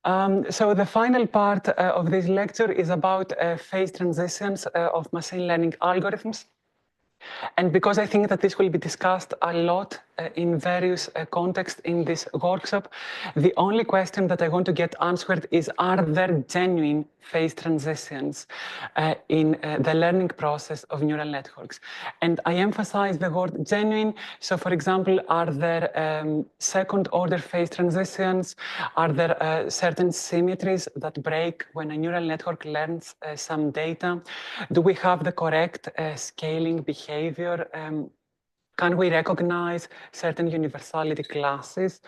So the final part of this lecture is about phase transitions of machine learning algorithms. And because I think that this will be discussed a lot in various contexts in this workshop, the only question that I want to get answered is, are there genuine phase transitions in the learning process of neural networks? And I emphasize the word genuine. So for example, are there second order phase transitions? Are there certain symmetries that break when a neural network learns some data? Do we have the correct scaling behavior? Can we recognize certain universality classes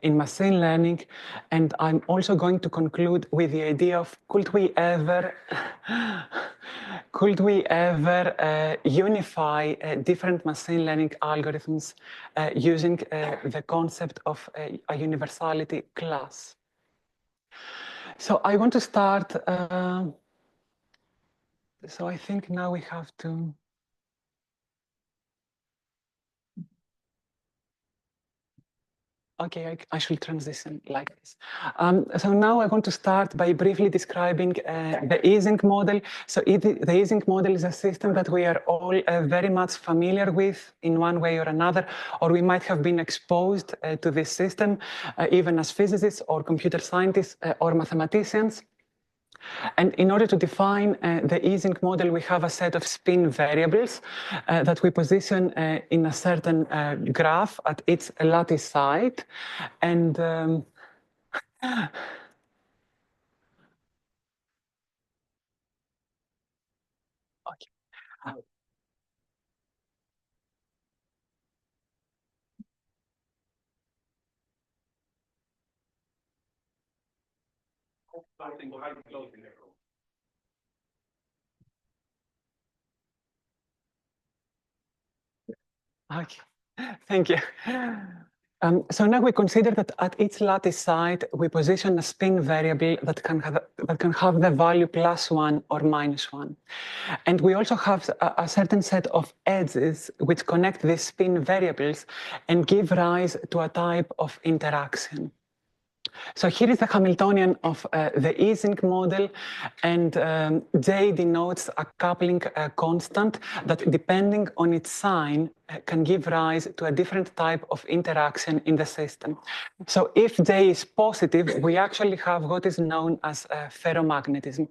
in machine learning? And I'm also going to conclude with the idea of could we ever unify different machine learning algorithms using the concept of a universality class? So I want to start. So I think now we have to. Okay, I should transition like this. So now I want to start by briefly describing the Ising model. So the Ising model is a system that we are all very much familiar with in one way or another, or we might have been exposed to this system even as physicists or computer scientists or mathematicians. And in order to define the Ising model, we have a set of spin variables that we position in a certain graph at its lattice side. And okay. Okay, thank you. So now we consider that at each lattice side, we position a spin variable that can have the value +1 or -1. And we also have a certain set of edges which connect these spin variables and give rise to a type of interaction. So here is the Hamiltonian of the Ising model, and J denotes a coupling constant that, depending on its sign, can give rise to a different type of interaction in the system. So if J is positive, we actually have what is known as ferromagnetism.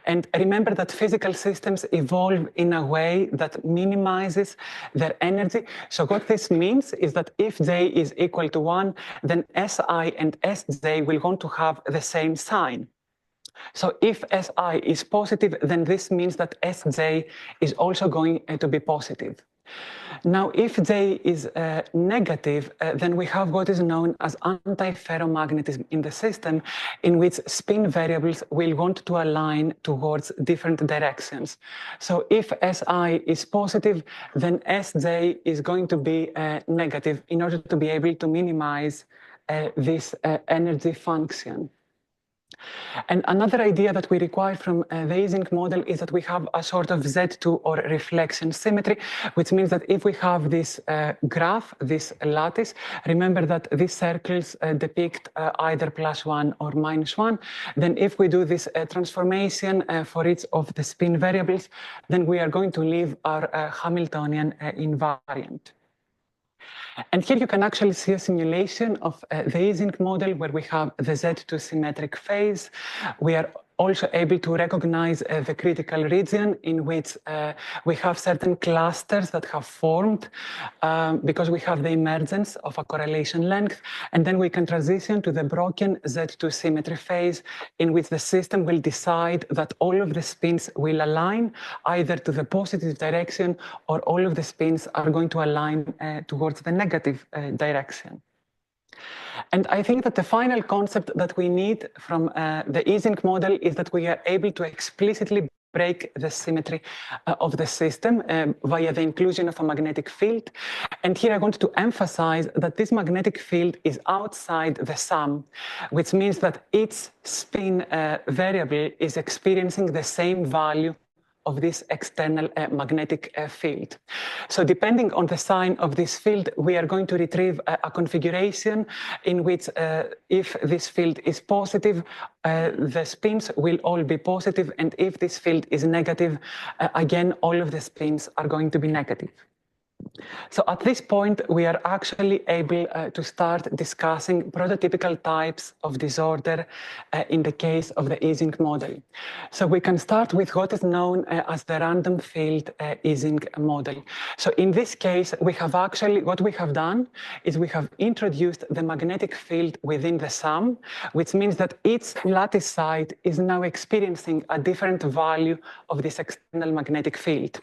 And remember that physical systems evolve in a way that minimizes their energy. So what this means is that if J is equal to 1, then Si and Sj will want to have the same sign. So if Si is positive, then this means that Sj is also going to be positive. Now, if J is negative, then we have what is known as anti-ferromagnetism in the system, in which spin variables will want to align towards different directions. So if Si is positive, then Sj is going to be negative in order to be able to minimize this energy function. And another idea that we require from the Ising model is that we have a sort of Z2 or reflection symmetry, which means that if we have this graph, this lattice, remember that these circles depict either +1 or -1. Then if we do this transformation for each of the spin variables, then we are going to leave our Hamiltonian invariant. And here you can actually see a simulation of the Ising model where we have the Z2 symmetric phase. We are also able to recognize the critical region in which we have certain clusters that have formed because we have the emergence of a correlation length. And then we can transition to the broken Z2 symmetry phase in which the system will decide that all of the spins will align either to the positive direction or all of the spins are going to align towards the negative direction. And I think that the final concept that we need from the Ising model is that we are able to explicitly break the symmetry of the system via the inclusion of a magnetic field. And here I want to emphasize that this magnetic field is outside the sum, which means that each spin variable is experiencing the same value of this external magnetic field. So depending on the sign of this field, we are going to retrieve a configuration in which if this field is positive, the spins will all be positive, and if this field is negative, again, all of the spins are going to be negative. So at this point, we are actually able to start discussing prototypical types of disorder in the case of the Ising model. So we can start with what is known as the random field Ising model. So in this case, what we have done is we have introduced the magnetic field within the sum, which means that each lattice site is now experiencing a different value of this external magnetic field.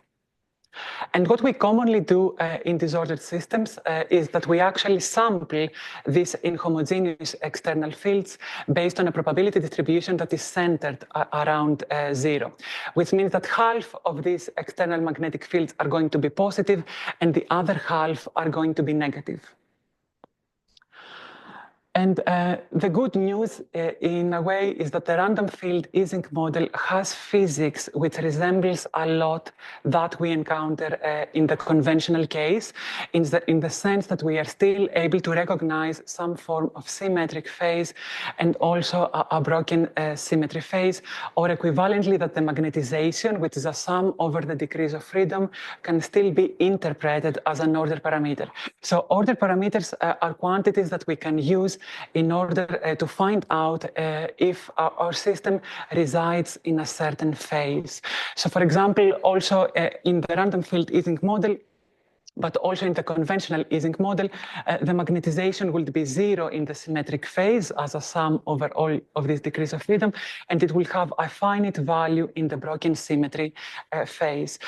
And what we commonly do in disordered systems is that we actually sample these inhomogeneous external fields based on a probability distribution that is centered around 0, which means that half of these external magnetic fields are going to be positive and the other half are going to be negative. And the good news, in a way, is that the random field Ising model has physics which resembles a lot that we encounter in the conventional case, in the sense that we are still able to recognize some form of symmetric phase and also a broken symmetry phase, or equivalently that the magnetization, which is a sum over the degrees of freedom, can still be interpreted as an order parameter. So order parameters are quantities that we can use in order to find out if our system resides in a certain phase. So for example, also in the random field Ising model, but also in the conventional Ising model, the magnetization will be 0 in the symmetric phase as a sum over all of these degrees of freedom, and it will have a finite value in the broken symmetry phase.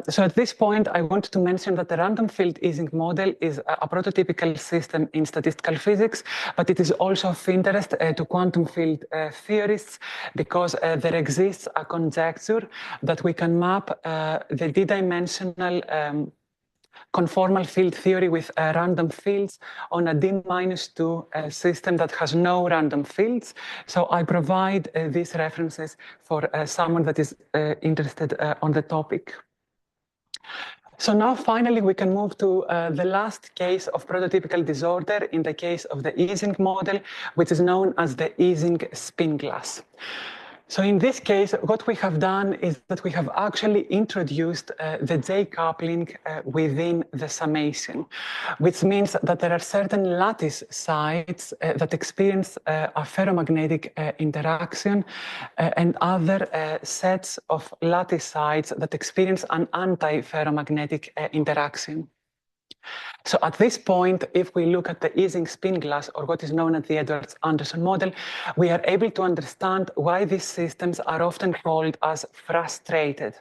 So at this point, I want to mention that the random field Ising model is a prototypical system in statistical physics, but it is also of interest to quantum field theorists, because there exists a conjecture that we can map the d-dimensional conformal field theory with random fields on a d-2 system that has no random fields. So I provide these references for someone that is interested on the topic. So now finally we can move to the last case of prototypical disorder in the case of the Ising model, which is known as the Ising spin glass. So in this case, what we have done is that we have actually introduced the J-coupling within the summation, which means that there are certain lattice sites that experience a ferromagnetic interaction and other sets of lattice sites that experience an anti-ferromagnetic interaction. So at this point, if we look at the Ising spin glass, or what is known as the Edwards-Anderson model, we are able to understand why these systems are often called as frustrated.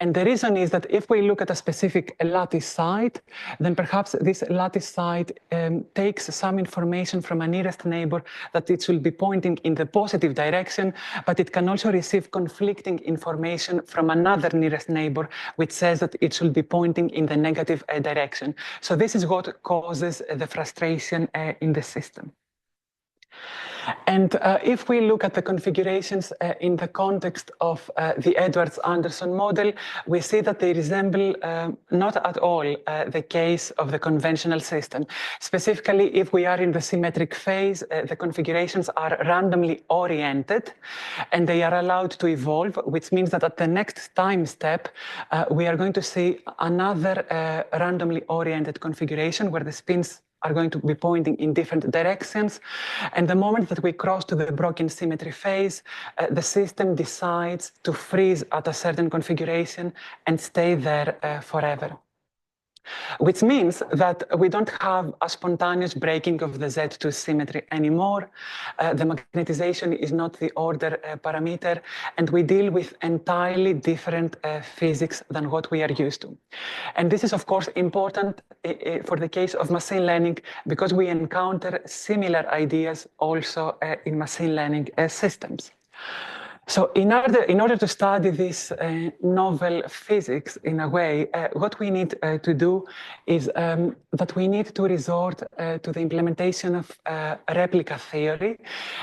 And the reason is that if we look at a specific lattice site, then perhaps this lattice site takes some information from a nearest neighbor that it should be pointing in the positive direction, but it can also receive conflicting information from another nearest neighbor, which says that it should be pointing in the negative direction. So this is what causes the frustration in the system. And if we look at the configurations in the context of the Edwards-Anderson model, we see that they resemble not at all the case of the conventional system. Specifically, if we are in the symmetric phase, the configurations are randomly oriented and they are allowed to evolve, which means that at the next time step, we are going to see another randomly oriented configuration where the spins are going to be pointing in different directions. And the moment that we cross to the broken symmetry phase, the system decides to freeze at a certain configuration and stay there forever. Which means that we don't have a spontaneous breaking of the Z2 symmetry anymore. The magnetization is not the order parameter, and we deal with entirely different physics than what we are used to. And this is, of course, important for the case of machine learning, because we encounter similar ideas also in machine learning systems. So in order to study this novel physics in a way, what we need to do is that we need to resort to the implementation of replica theory.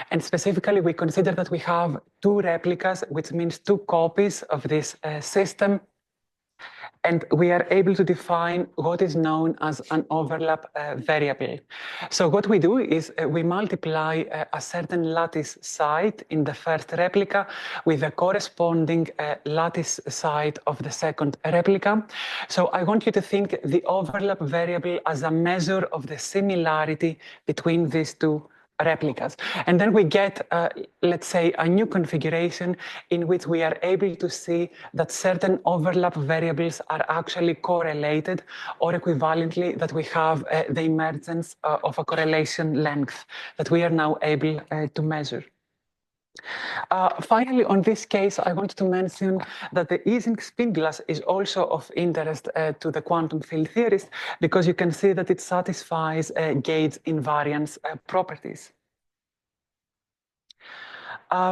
And specifically, we consider that we have two replicas, which means two copies of this system. And we are able to define what is known as an overlap variable. So what we do is we multiply a certain lattice site in the first replica with the corresponding lattice site of the second replica. So I want you to think the overlap variable as a measure of the similarity between these two replicas. And then we get, let's say, a new configuration in which we are able to see that certain overlap variables are actually correlated, or equivalently that we have the emergence of a correlation length that we are now able to measure. Finally, on this case, I want to mention that the Ising spin glass is also of interest to the quantum field theorists, because you can see that it satisfies gauge invariance properties.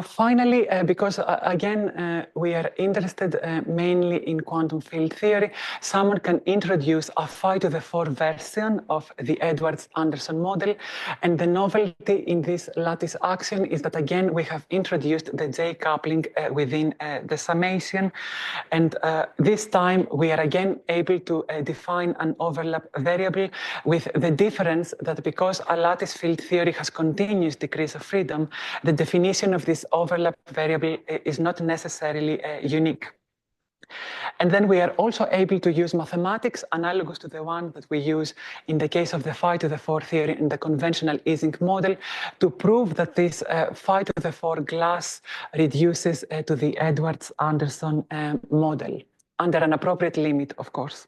Finally, because again, we are interested mainly in quantum field theory, someone can introduce a 5⁴ version of the Edwards-Anderson model. And the novelty in this lattice action is that, again, we have introduced the J coupling within the summation. And this time, we are again able to define an overlap variable, with the difference that because a lattice field theory has continuous degrees of freedom, the definition of this overlap variable is not necessarily unique. And then we are also able to use mathematics analogous to the one that we use in the case of the 5⁴ theory in the conventional Ising model to prove that this 5⁴ glass reduces to the Edwards-Anderson model, under an appropriate limit, of course.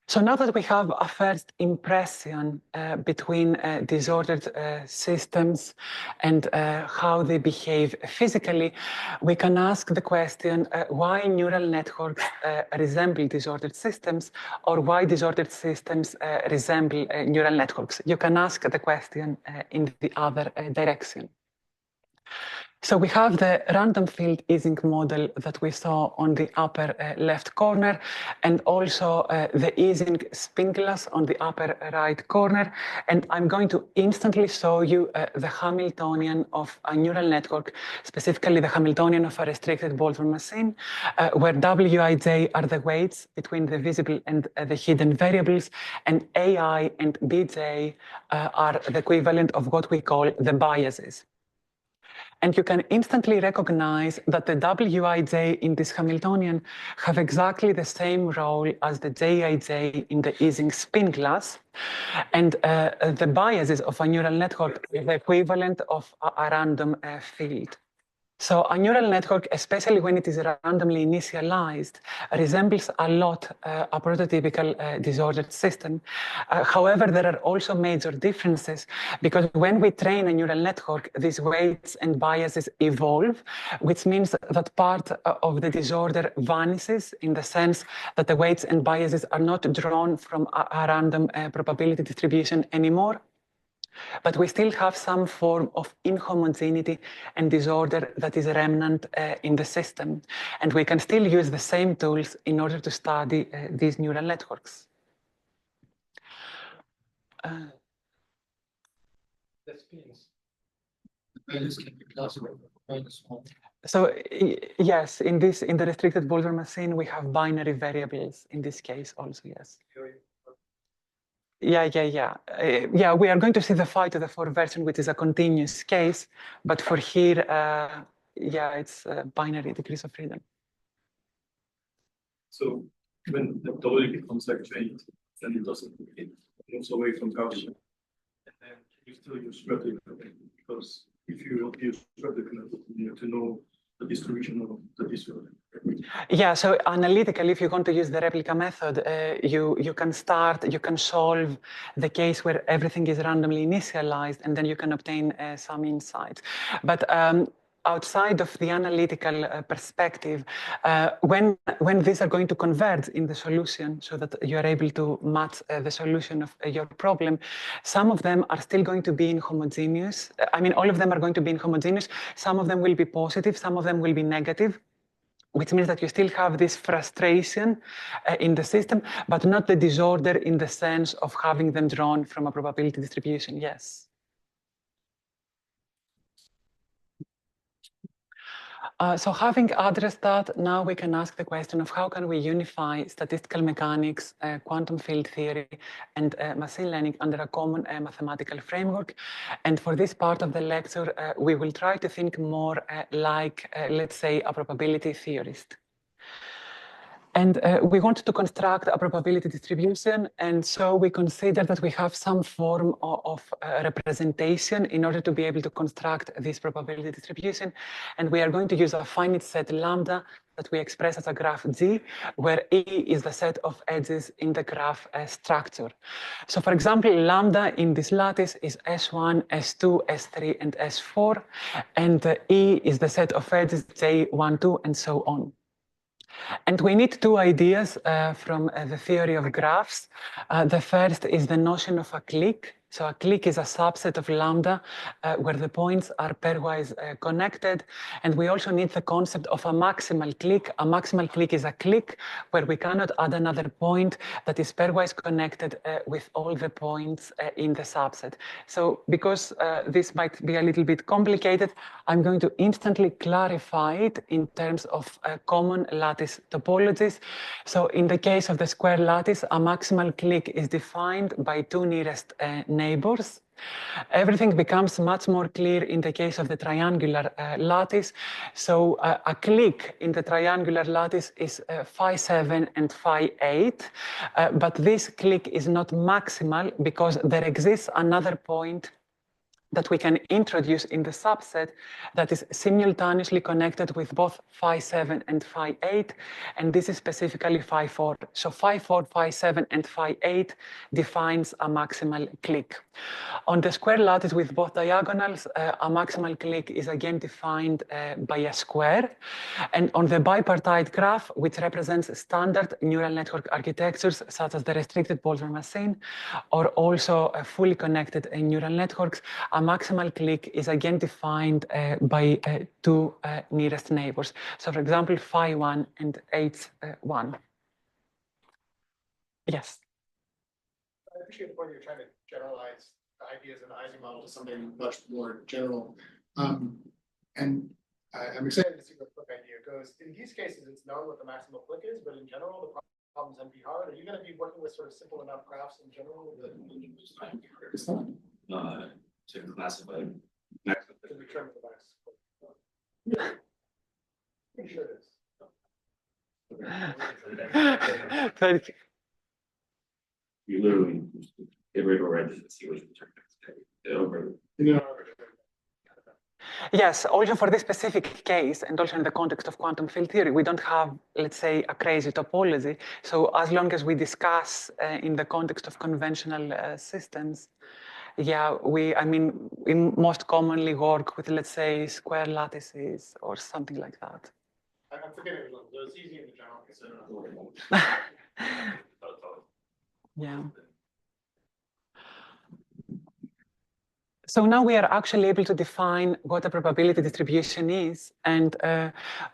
So now that we have a first impression between disordered systems and how they behave physically, we can ask the question why neural networks resemble disordered systems, or why disordered systems resemble neural networks. You can ask the question in the other direction. So we have the random field Ising model that we saw on the upper left corner, and also the Ising spin glass on the upper right corner. And I'm going to instantly show you the Hamiltonian of a neural network, specifically the Hamiltonian of a restricted Boltzmann machine, where Wij are the weights between the visible and the hidden variables, and Ai and Bj are the equivalent of what we call the biases. And you can instantly recognize that the Wij in this Hamiltonian have exactly the same role as the Jij in the Ising spin glass. And the biases of a neural network is the equivalent of a random field. So a neural network, especially when it is randomly initialized, resembles a lot a prototypical disordered system. However, there are also major differences, because when we train a neural network, these weights and biases evolve, which means that part of the disorder vanishes, in the sense that the weights and biases are not drawn from a random probability distribution anymore. But we still have some form of inhomogeneity and disorder that is remnant in the system. And we can still use the same tools in order to study these neural networks. The spins. Values can be classified -1. So yes, in the restricted Boltzmann machine, we have binary variables in this case also, yes. Yeah. We are going to see the 5⁴ version, which is a continuous case, but for here, it's binary degrees of freedom. So when the W becomes like trained, then it doesn't, it moves away from Gaussian. And then you still use replica, because if you use replica, you have to know the distribution of the disorder. Yeah, so analytically, if you want to use the replica method, you can solve the case where everything is randomly initialized, and then you can obtain some insights. But outside of the analytical perspective, when these are going to converge in the solution so that you are able to match the solution of your problem, some of them are still going to be inhomogeneous. I mean, all of them are going to be inhomogeneous. Some of them will be positive, some of them will be negative, which means that you still have this frustration in the system, but not the disorder in the sense of having them drawn from a probability distribution. Yes. So having addressed that, now we can ask the question of how can we unify statistical mechanics, quantum field theory, and machine learning under a common mathematical framework. And for this part of the lecture, we will try to think more like, let's say, a probability theorist. And we want to construct a probability distribution, and so we consider that we have some form of representation in order to be able to construct this probability distribution. And we are going to use a finite set lambda that we express as a graph G, where E is the set of edges in the graph structure. So for example, lambda in this lattice is S1, S2, S3, and S4, and E is the set of edges J1, 2, and so on. And we need two ideas from the theory of graphs. The first is the notion of a clique. So a clique is a subset of lambda where the points are pairwise connected. And we also need the concept of a maximal clique. A maximal clique is a clique where we cannot add another point that is pairwise connected with all the points in the subset. So because this might be a little bit complicated, I'm going to instantly clarify it in terms of common lattice topologies. So in the case of the square lattice, a maximal clique is defined by two nearest neighbors. Everything becomes much more clear in the case of the triangular lattice. So a clique in the triangular lattice is phi 7 and phi 8, but this clique is not maximal because there exists another point that we can introduce in the subset that is simultaneously connected with both phi 7 and phi 8, and this is specifically phi 4. So phi 4, phi 7, and phi 8 defines a maximal clique. On the square lattice with both diagonals, a maximal clique is again defined by a square. And on the bipartite graph, which represents standard neural network architectures, such as the restricted Boltzmann machine, or also fully connected neural networks, a maximal clique is again defined by two nearest neighbors. So for example, phi 1 and H1. Yes. I appreciate the point you're trying to generalize the ideas in the Ising model to something much more general. I'm excited to see where the clique idea goes. In these cases, it's known what the maximal clique is, but in general, the problems can be hard. Are you going to be working with sort of simple enough graphs in general? To classify To determine the max. Pretty sure it is. you literally get rid of edges and see which determines Yes, also for this specific case, and also in the context of quantum field theory, we don't have, let's say, a crazy topology. So as long as we discuss in the context of conventional systems, yeah, we most commonly work with, let's say, square lattices or something like that. I'm forgetting it was easy in the general. Yeah. So now we are actually able to define what a probability distribution is, and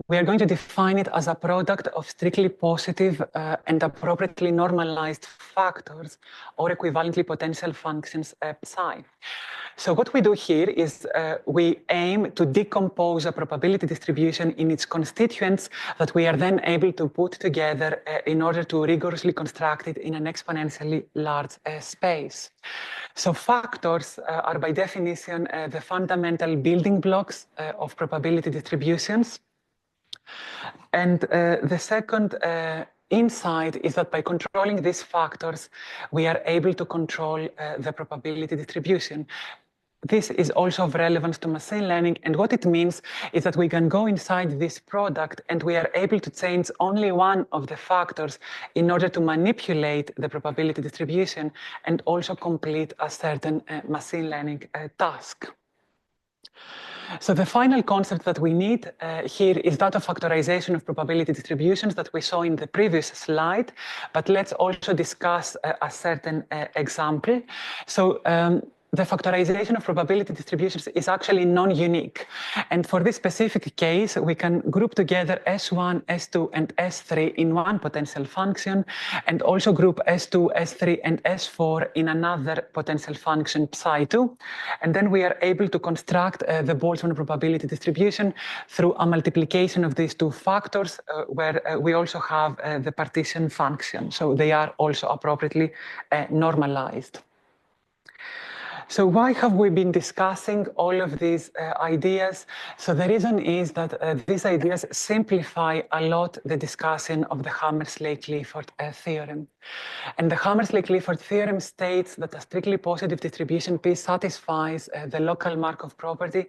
we are going to define it as a product of strictly positive and appropriately normalized factors or equivalently potential functions psi. So what we do here is we aim to decompose a probability distribution in its constituents that we are then able to put together in order to rigorously construct it in an exponentially large space. So factors are by definition the fundamental building blocks of probability distributions. And the second insight is that by controlling these factors, we are able to control the probability distribution. This is also of relevance to machine learning, and what it means is that we can go inside this product and we are able to change only one of the factors in order to manipulate the probability distribution and also complete a certain machine learning task. So the final concept that we need here is that of factorization of probability distributions that we saw in the previous slide, but let's also discuss a certain example. So the factorization of probability distributions is actually non-unique. And for this specific case, we can group together S1, S2, and S3 in one potential function, and also group S2, S3, and S4 in another potential function psi2. And then we are able to construct the Boltzmann probability distribution through a multiplication of these two factors, where we also have the partition function. So they are also appropriately normalized. So why have we been discussing all of these ideas? So the reason is that these ideas simplify a lot the discussion of the Hammersley-Clifford theorem. And the Hammersley-Clifford theorem states that a strictly positive distribution P satisfies the local Markov property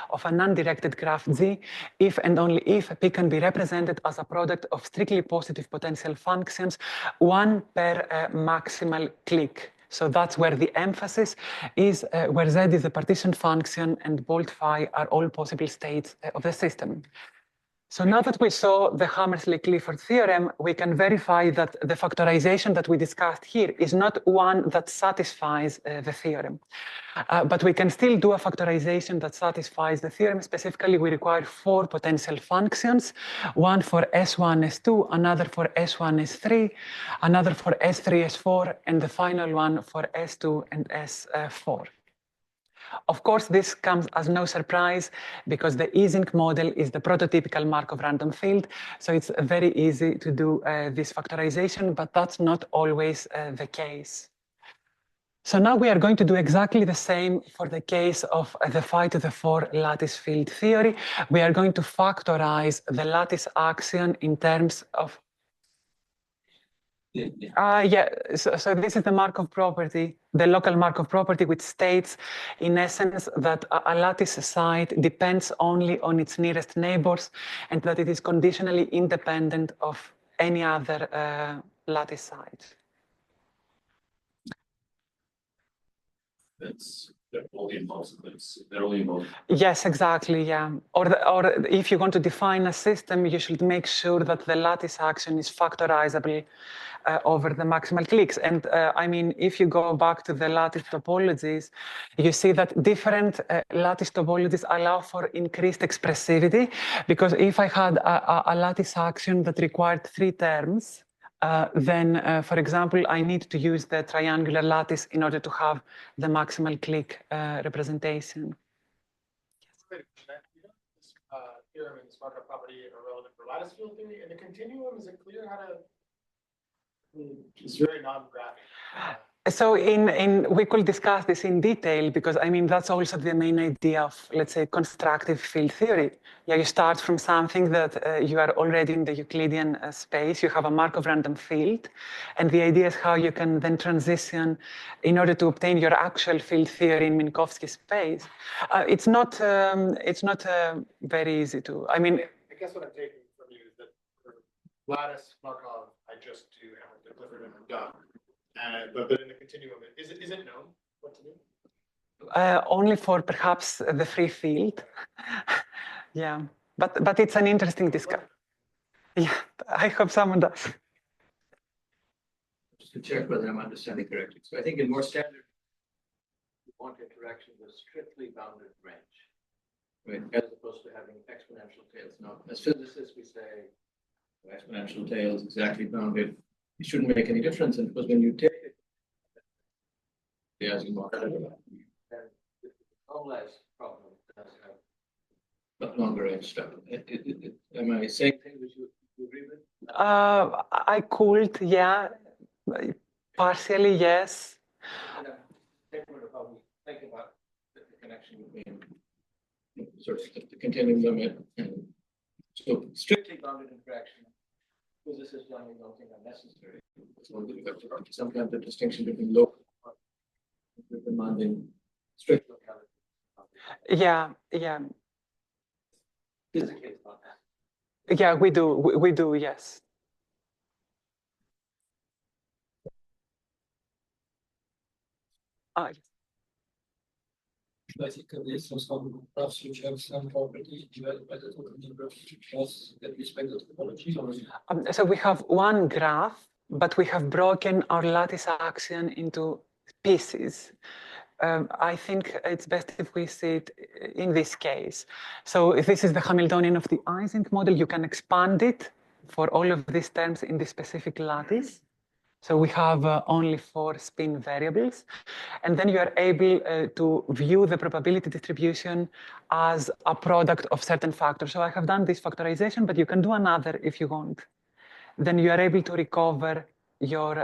of an undirected graph G if and only if P can be represented as a product of strictly positive potential functions, one per maximal clique. So that's where the emphasis is, where Z is the partition function and bolt phi are all possible states of the system. So now that we saw the Hammersley-Clifford theorem, we can verify that the factorization that we discussed here is not one that satisfies the theorem. But we can still do a factorization that satisfies the theorem. Specifically, we require 4 potential functions, one for S1, S2, another for S1, S3, another for S3, S4, and the final one for S2 and S4. Of course, this comes as no surprise because the Ising model is the prototypical Markov random field. So it's very easy to do this factorization, but that's not always the case. So now we are going to do exactly the same for the case of the phi to the 4 lattice field theory. We are going to factorize the lattice axion in terms of so this is the Markov property, the local Markov property, which states, in essence, that a lattice site depends only on its nearest neighbors and that it is conditionally independent of any other lattice site. They're only involved. They're only involved. Yes, exactly. Yeah. Or if you want to define a system, you should make sure that the lattice action is factorizable over the maximal cliques. And I mean, if you go back to the lattice topologies, you see that different lattice topologies allow for increased expressivity. Because if I had a lattice action that required 3 terms, then, for example, I need to use the triangular lattice in order to have the maximal clique representation. This theorem and this Markov property are relevant for lattice field theory. In the continuum, is it clear how to? It's very non-graphic. So we could discuss this in detail because I mean that's also the main idea of, let's say, constructive field theory. Yeah, you start from something that you are already in the Euclidean space. You have a Markov random field, and the idea is how you can then transition in order to obtain your actual field theory in Minkowski space. It's not very easy to. I mean, I guess what I'm taking from you is that for lattice Markov, I just do Hamilton, Clifford, and I'm done. But in the continuum, is it known what to do? Only for perhaps the free field. Yeah, but it's an interesting discussion. Yeah, I hope someone does. Just to check whether I'm understanding correctly. So I think in more standard, you want interaction with strictly bounded range, right? As opposed to having exponential tails. Now, as physicists, we say exponential tails exactly bounded. It shouldn't make any difference, and because when you take it, the Asimov, then the normalized problem does have but longer range stuff. Am I saying things which you agree with? I could, yeah, partially, yes. Think about the connection between sort of the continuum limit and so strictly bounded interaction. Physicists generally don't think are necessary. Sometimes the distinction between local and demanding strict locality. Yeah. Yeah, we do, yes. Basically, so some graphs which have some property divided by the total number of features that respect the topology. So we have one graph, but we have broken our lattice axion into pieces. I think it's best if we see it in this case. So if this is the Hamiltonian of the Ising model, you can expand it for all of these terms in this specific lattice. So we have only 4 spin variables. And then you are able to view the probability distribution as a product of certain factors. So I have done this factorization, but you can do another if you want. Then you are able to recover your,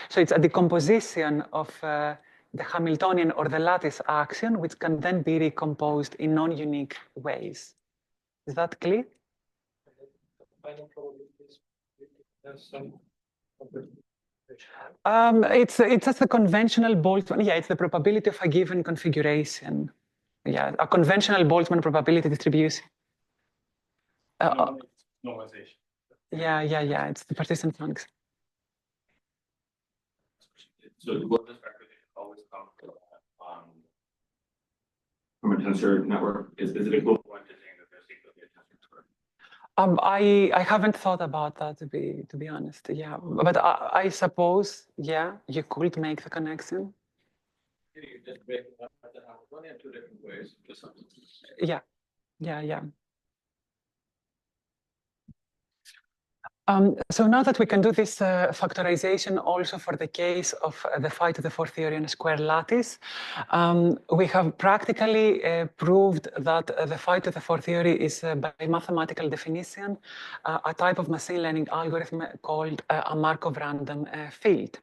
so it's a decomposition of the Hamiltonian or the lattice axion, which can then be recomposed in non-unique ways. Is that clear? Final probabilities have some property. It's just the conventional Boltzmann. Yeah, it's the probability of a given configuration. Yeah, a conventional Boltzmann probability distribution. Normalization. Yeah. It's the persistent function. So will this factorization always come from a tensor network? Is it equivalent to saying that there's equally a tensor network? I haven't thought about that to be honest. Yeah, but I suppose you could make the connection. You just break up the Hamiltonian 2 different ways. Yeah. So now that we can do this factorization also for the case of the phi to the 4th theory on a square lattice, we have practically proved that the phi to the 4th theory is by mathematical definition a type of machine learning algorithm called a Markov random field.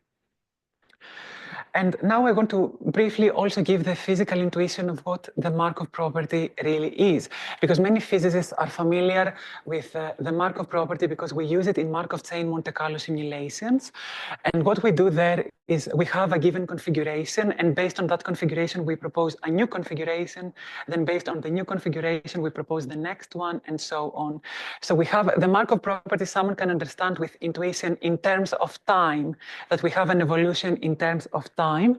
And now I want to briefly also give the physical intuition of what the Markov property really is, because many physicists are familiar with the Markov property because we use it in Markov chain Monte Carlo simulations. And what we do there is we have a given configuration, and based on that configuration, we propose a new configuration. Then based on the new configuration, we propose the next one, and so on. So we have the Markov property someone can understand with intuition in terms of time, that we have an evolution in terms of time.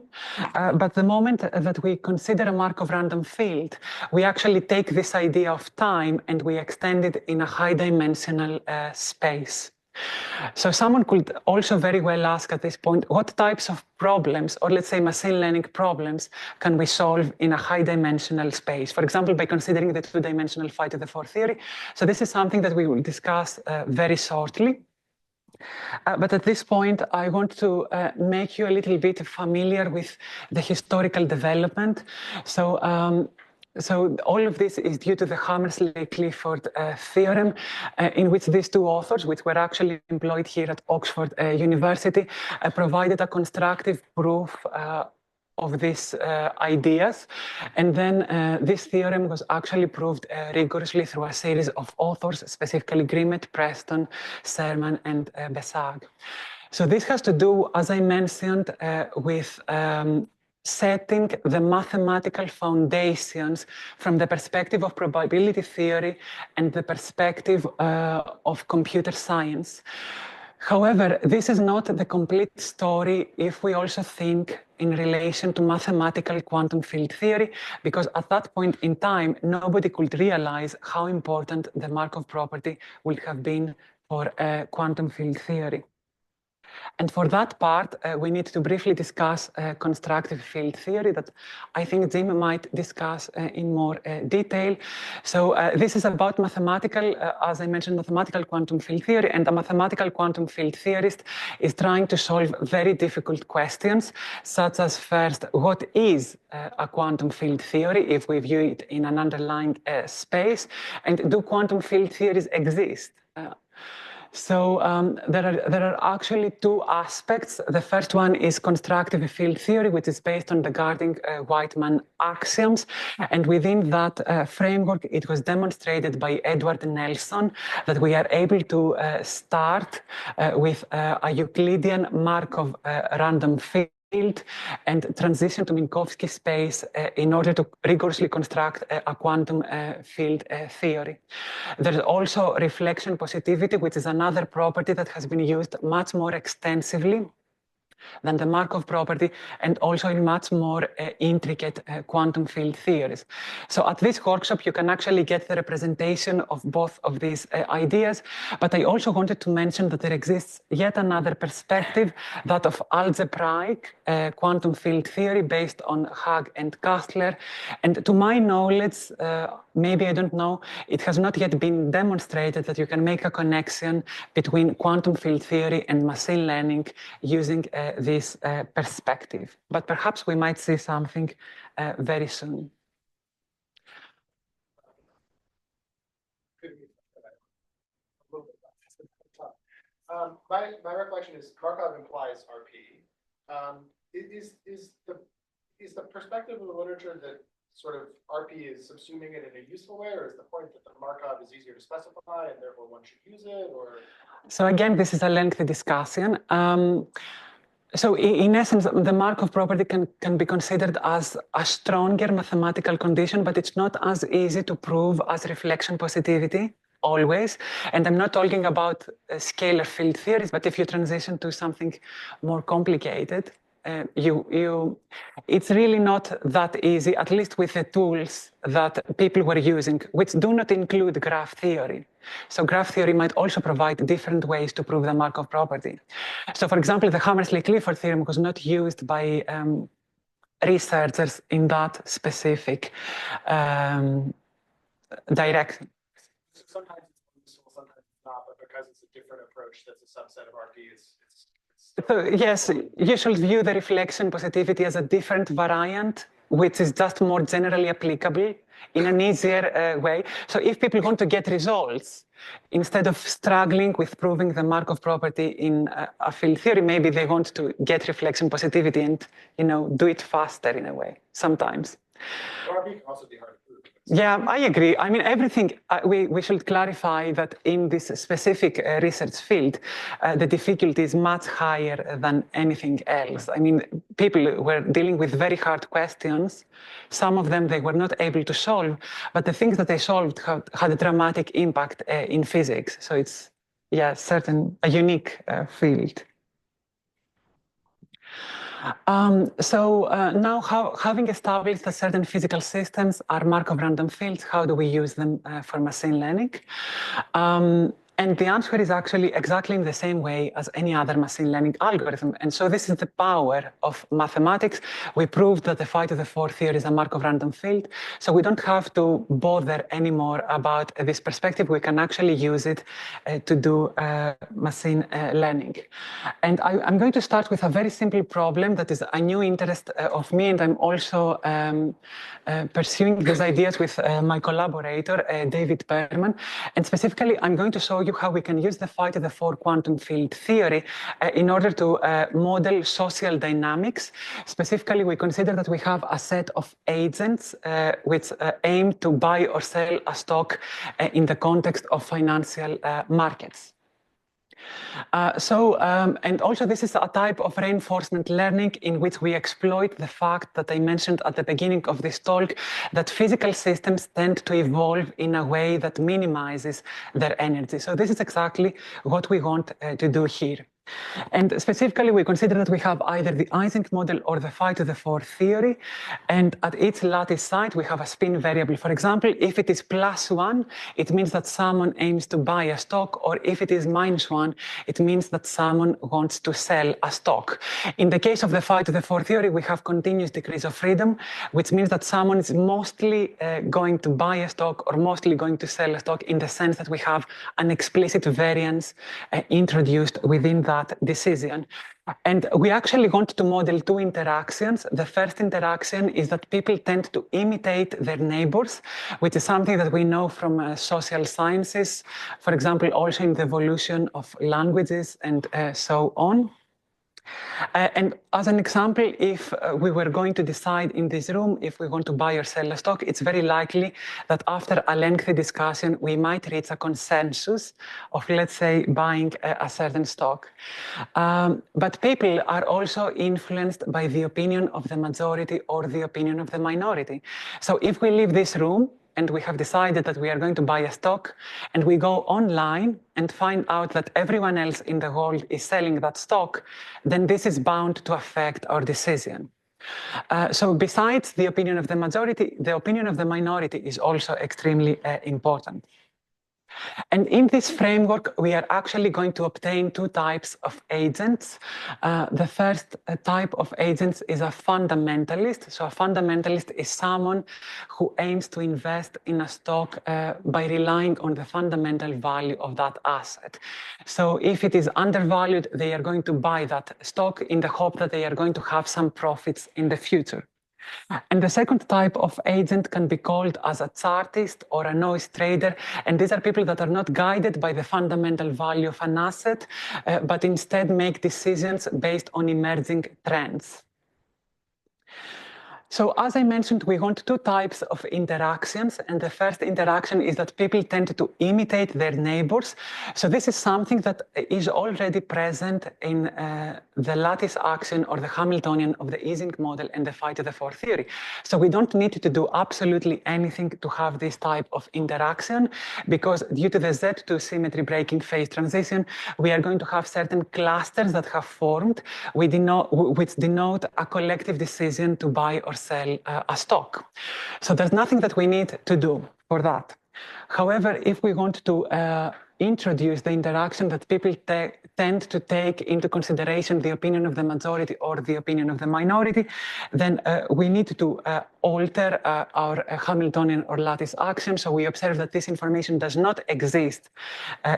But the moment that we consider a Markov random field, we actually take this idea of time and we extend it in a high dimensional space. So someone could also very well ask at this point, what types of problems, or let's say machine learning problems, can we solve in a high dimensional space? For example, by considering the 2-dimensional phi to the 4th theory. So this is something that we will discuss very shortly. But at this point, I want to make you a little bit familiar with the historical development. So all of this is due to the Hammersley-Clifford theorem, in which these 2 authors, which were actually employed here at Oxford University, provided a constructive proof of these ideas. And then this theorem was actually proved rigorously through a series of authors, specifically Grimmett, Preston, Sherman, and Besag. So this has to do, as I mentioned, with setting the mathematical foundations from the perspective of probability theory and the perspective of computer science. However, this is not the complete story if we also think in relation to mathematical quantum field theory, because at that point in time, nobody could realize how important the Markov property would have been for quantum field theory. And for that part, we need to briefly discuss constructive field theory that I think Jim might discuss in more detail. So this is about mathematical, as I mentioned, mathematical quantum field theory, and a mathematical quantum field theorist is trying to solve very difficult questions, such as first, what is a quantum field theory if we view it in an underlying space, and do quantum field theories exist? So there are actually 2 aspects. The first one is constructive field theory, which is based on the Garding-Whiteman axioms. And within that framework, it was demonstrated by Edward Nelson that we are able to start with a Euclidean Markov random field and transition to Minkowski space in order to rigorously construct a quantum field theory. There's also reflection positivity, which is another property that has been used much more extensively than the Markov property, and also in much more intricate quantum field theories. So at this workshop, you can actually get the representation of both of these ideas, but I also wanted to mention that there exists yet another perspective, that of algebraic quantum field theory based on Hug and Kastler. And to my knowledge, maybe I don't know, it has not yet been demonstrated that you can make a connection between quantum field theory and machine learning using this perspective. But perhaps we might see something very soon. My recollection is Markov implies RP. Is the perspective of the literature that sort of RP is subsuming it in a useful way, or is the point that the Markov is easier to specify and therefore one should use it? Or so again, this is a lengthy discussion. So in essence, the Markov property can be considered as a stronger mathematical condition, but it's not as easy to prove as reflection positivity always. And I'm not talking about scalar field theories, but if you transition to something more complicated, it's really not that easy, at least with the tools that people were using, which do not include graph theory. So graph theory might also provide different ways to prove the Markov property. So for example, the Hammersley-Clifford theorem was not used by researchers in that specific direction. sometimes it's useful, sometimes it's not, but because it's a different approach that's a subset of RP, it's so yes, you should view the reflection positivity as a different variant, which is just more generally applicable in an easier way. So if people want to get results, instead of struggling with proving the Markov property in a field theory, maybe they want to get reflection positivity and, do it faster in a way, sometimes. RP can also be hard to prove. Yeah, I agree. I mean, everything, we should clarify that in this specific research field, the difficulty is much higher than anything else. I mean, people were dealing with very hard questions. Some of them they were not able to solve, but the things that they solved had a dramatic impact in physics. So it's, yeah, a unique field. Now, having established that certain physical systems are Markov random fields, how do we use them for machine learning? And the answer is actually exactly in the same way as any other machine learning algorithm. And so this is the power of mathematics. We proved that the phi to the 4 theory is a Markov random field. So we don't have to bother anymore about this perspective. We can actually use it to do machine learning. And I'm going to start with a very simple problem that is a new interest of me. And I'm also pursuing these ideas with my collaborator, David Perman. And specifically, I'm going to show you how we can use the phi to the 4 quantum field theory in order to model social dynamics. Specifically, we consider that we have a set of agents which aim to buy or sell a stock in the context of financial markets. And also this is a type of reinforcement learning in which we exploit the fact that I mentioned at the beginning of this talk, that physical systems tend to evolve in a way that minimizes their energy. So this is exactly what we want to do here. And specifically, we consider that we have either the Ising model or the phi to the 4 theory. And at each lattice site, we have a spin variable. For example, if it is +1, it means that someone aims to buy a stock. Or if it is -1, it means that someone wants to sell a stock. In the case of the phi to the 4 theory, we have continuous degrees of freedom, which means that someone is mostly going to buy a stock or mostly going to sell a stock, in the sense that we have an explicit variance introduced within that decision. And we actually want to model 2 interactions. The first interaction is that people tend to imitate their neighbors, which is something that we know from social sciences, for example, also in the evolution of languages and so on. And as an example, if we were going to decide in this room if we want to buy or sell a stock, it's very likely that after a lengthy discussion, we might reach a consensus of, let's say, buying a certain stock. But people are also influenced by the opinion of the majority or the opinion of the minority. So if we leave this room and we have decided that we are going to buy a stock, and we go online and find out that everyone else in the world is selling that stock, then this is bound to affect our decision. So besides the opinion of the majority, the opinion of the minority is also extremely important. And in this framework, we are actually going to obtain two types of agents. The first type of agents is a fundamentalist. So a fundamentalist is someone who aims to invest in a stock by relying on the fundamental value of that asset. So if it is undervalued, they are going to buy that stock in the hope that they are going to have some profits in the future. And the second type of agent can be called as a chartist or a noise trader. And these are people that are not guided by the fundamental value of an asset, but instead make decisions based on emerging trends. So as I mentioned, we want two types of interactions. And the first interaction is that people tend to imitate their neighbors. So this is something that is already present in the lattice action or the Hamiltonian of the Ising model and the phi to the fourth theory. So we don't need to do absolutely anything to have this type of interaction, because due to the Z2 symmetry breaking phase transition, we are going to have certain clusters that have formed, which denote a collective decision to buy or sell a stock. So there's nothing that we need to do for that. However, if we want to introduce the interaction that people tend to take into consideration the opinion of the majority or the opinion of the minority, then we need to alter our Hamiltonian or lattice action. So we observe that this information does not exist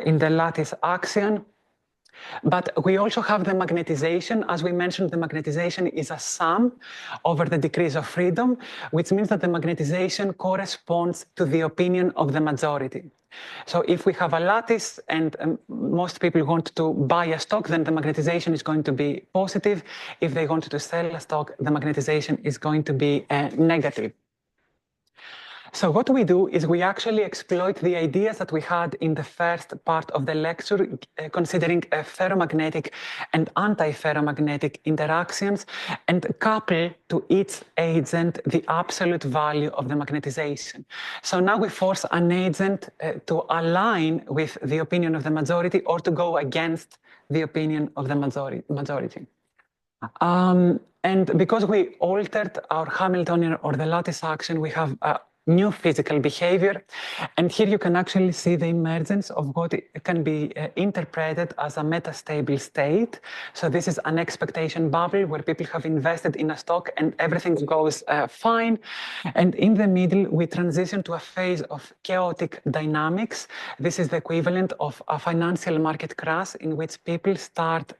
in the lattice action. But we also have the magnetization. As we mentioned, the magnetization is a sum over the degrees of freedom, which means that the magnetization corresponds to the opinion of the majority. So if we have a lattice and most people want to buy a stock, then the magnetization is going to be positive. If they want to sell a stock, the magnetization is going to be negative. So what we do is we actually exploit the ideas that we had in the first part of the lecture, considering ferromagnetic and anti-ferromagnetic interactions, and couple to each agent the absolute value of the magnetization. So now we force an agent to align with the opinion of the majority or to go against the opinion of the majority. And because we altered our Hamiltonian or the lattice action, we have new physical behavior. And here you can actually see the emergence of what can be interpreted as a metastable state. So this is an expectation bubble where people have invested in a stock and everything goes fine. And in the middle, we transition to a phase of chaotic dynamics. This is the equivalent of a financial market crash in which people start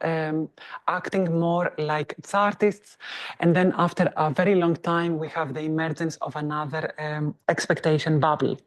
acting more like chartists. And then after a very long time, we have the emergence of another expectation bubble.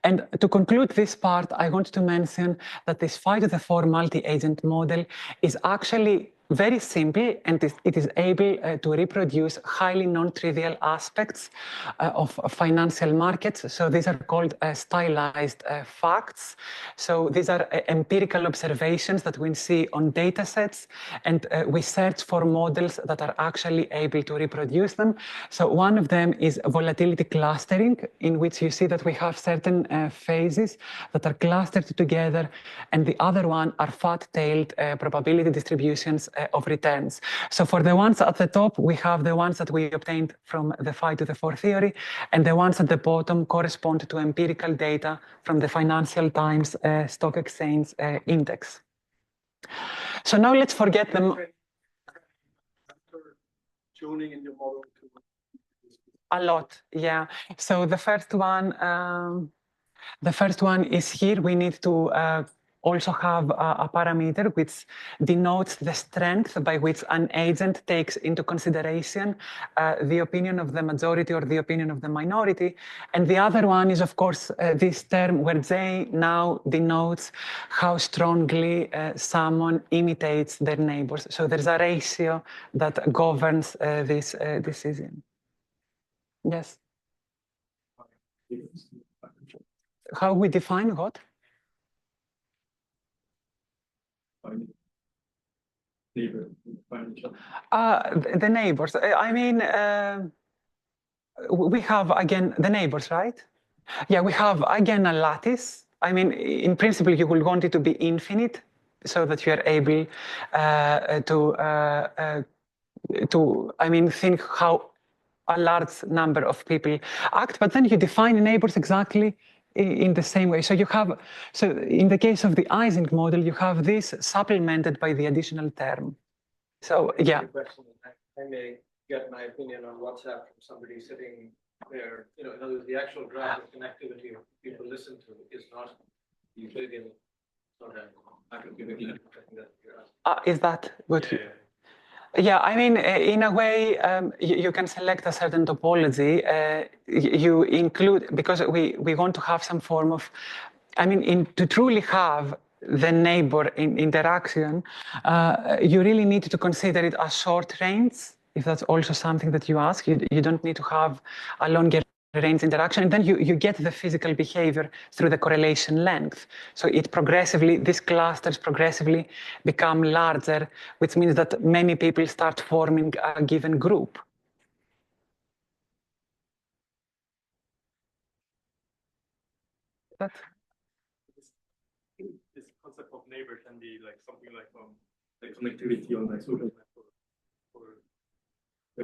And to conclude this part, I want to mention that this phi to the 4 multi-agent model is actually very simple, and it is able to reproduce highly non-trivial aspects of financial markets. So these are called stylized facts. So these are empirical observations that we see on data sets, and we search for models that are actually able to reproduce them. So one of them is volatility clustering, in which you see that we have certain phases that are clustered together, and the other one are fat-tailed probability distributions of returns. So for the ones at the top, we have the ones that we obtained from the phi to the 4 theory, and the ones at the bottom correspond to empirical data from the Financial Times Stock Exchange Index. So now let's forget them. Tuning in your model A lot, yeah. So the first one is here. We need to also have a parameter which denotes the strength by which an agent takes into consideration the opinion of the majority or the opinion of the minority. And the other one is, of course, this term where J now denotes how strongly someone imitates their neighbors. So there's a ratio that governs this decision. Yes. How we define what? The neighbors. I mean, we have, again, the neighbors, right? Yeah, we have, again, a lattice. I mean, in principle, you will want it to be infinite so that you are able I mean, think how a large number of people act, but then you define neighbors exactly in the same way. So you have, so in the case of the Ising model, you have this supplemented by the additional term. So yeah. I may get my opinion on WhatsApp from somebody sitting there. You know, in other words, the actual graph of connectivity of people listen to is not Euclidean. Not an academic level. I think that you're asking. Is that good? Yeah, I mean, in a way, you can select a certain topology. You include, because we want to have some form of, I mean, to truly have the neighbor interaction, you really need to consider it as short range, if that's also something that you ask. You don't need to have a longer range interaction, and then you get the physical behavior through the correlation length. So it progressively, these clusters progressively become larger, which means that many people start forming a given group. That this concept of neighbor can be like something like connectivity on like social network.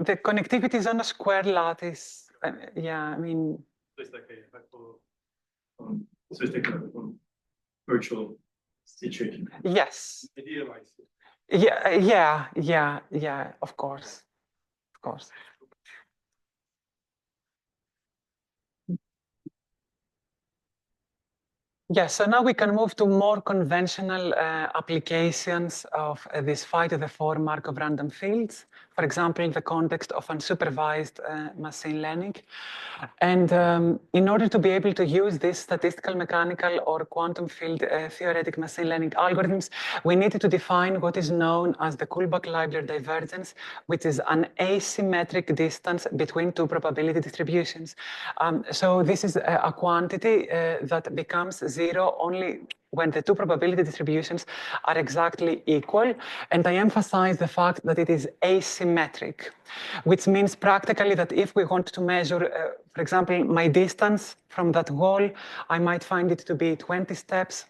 the connectivity is on a square lattice. Yeah, I mean. So it's like a hypo, so it's like a virtual situation. Yes. Idealized. Yeah, of course. Of course. Yeah, so now we can move to more conventional applications of this phi to the 4 Markov random fields. For example, in the context of unsupervised machine learning. And in order to be able to use these statistical, mechanical, or quantum field theoretic machine learning algorithms, we needed to define what is known as the Kullback-Leibler divergence, which is an asymmetric distance between two probability distributions. So this is a quantity that becomes zero only when the two probability distributions are exactly equal. And I emphasize the fact that it is asymmetric, which means practically that if we want to measure, for example, my distance from that wall, I might find it to be 20 steps.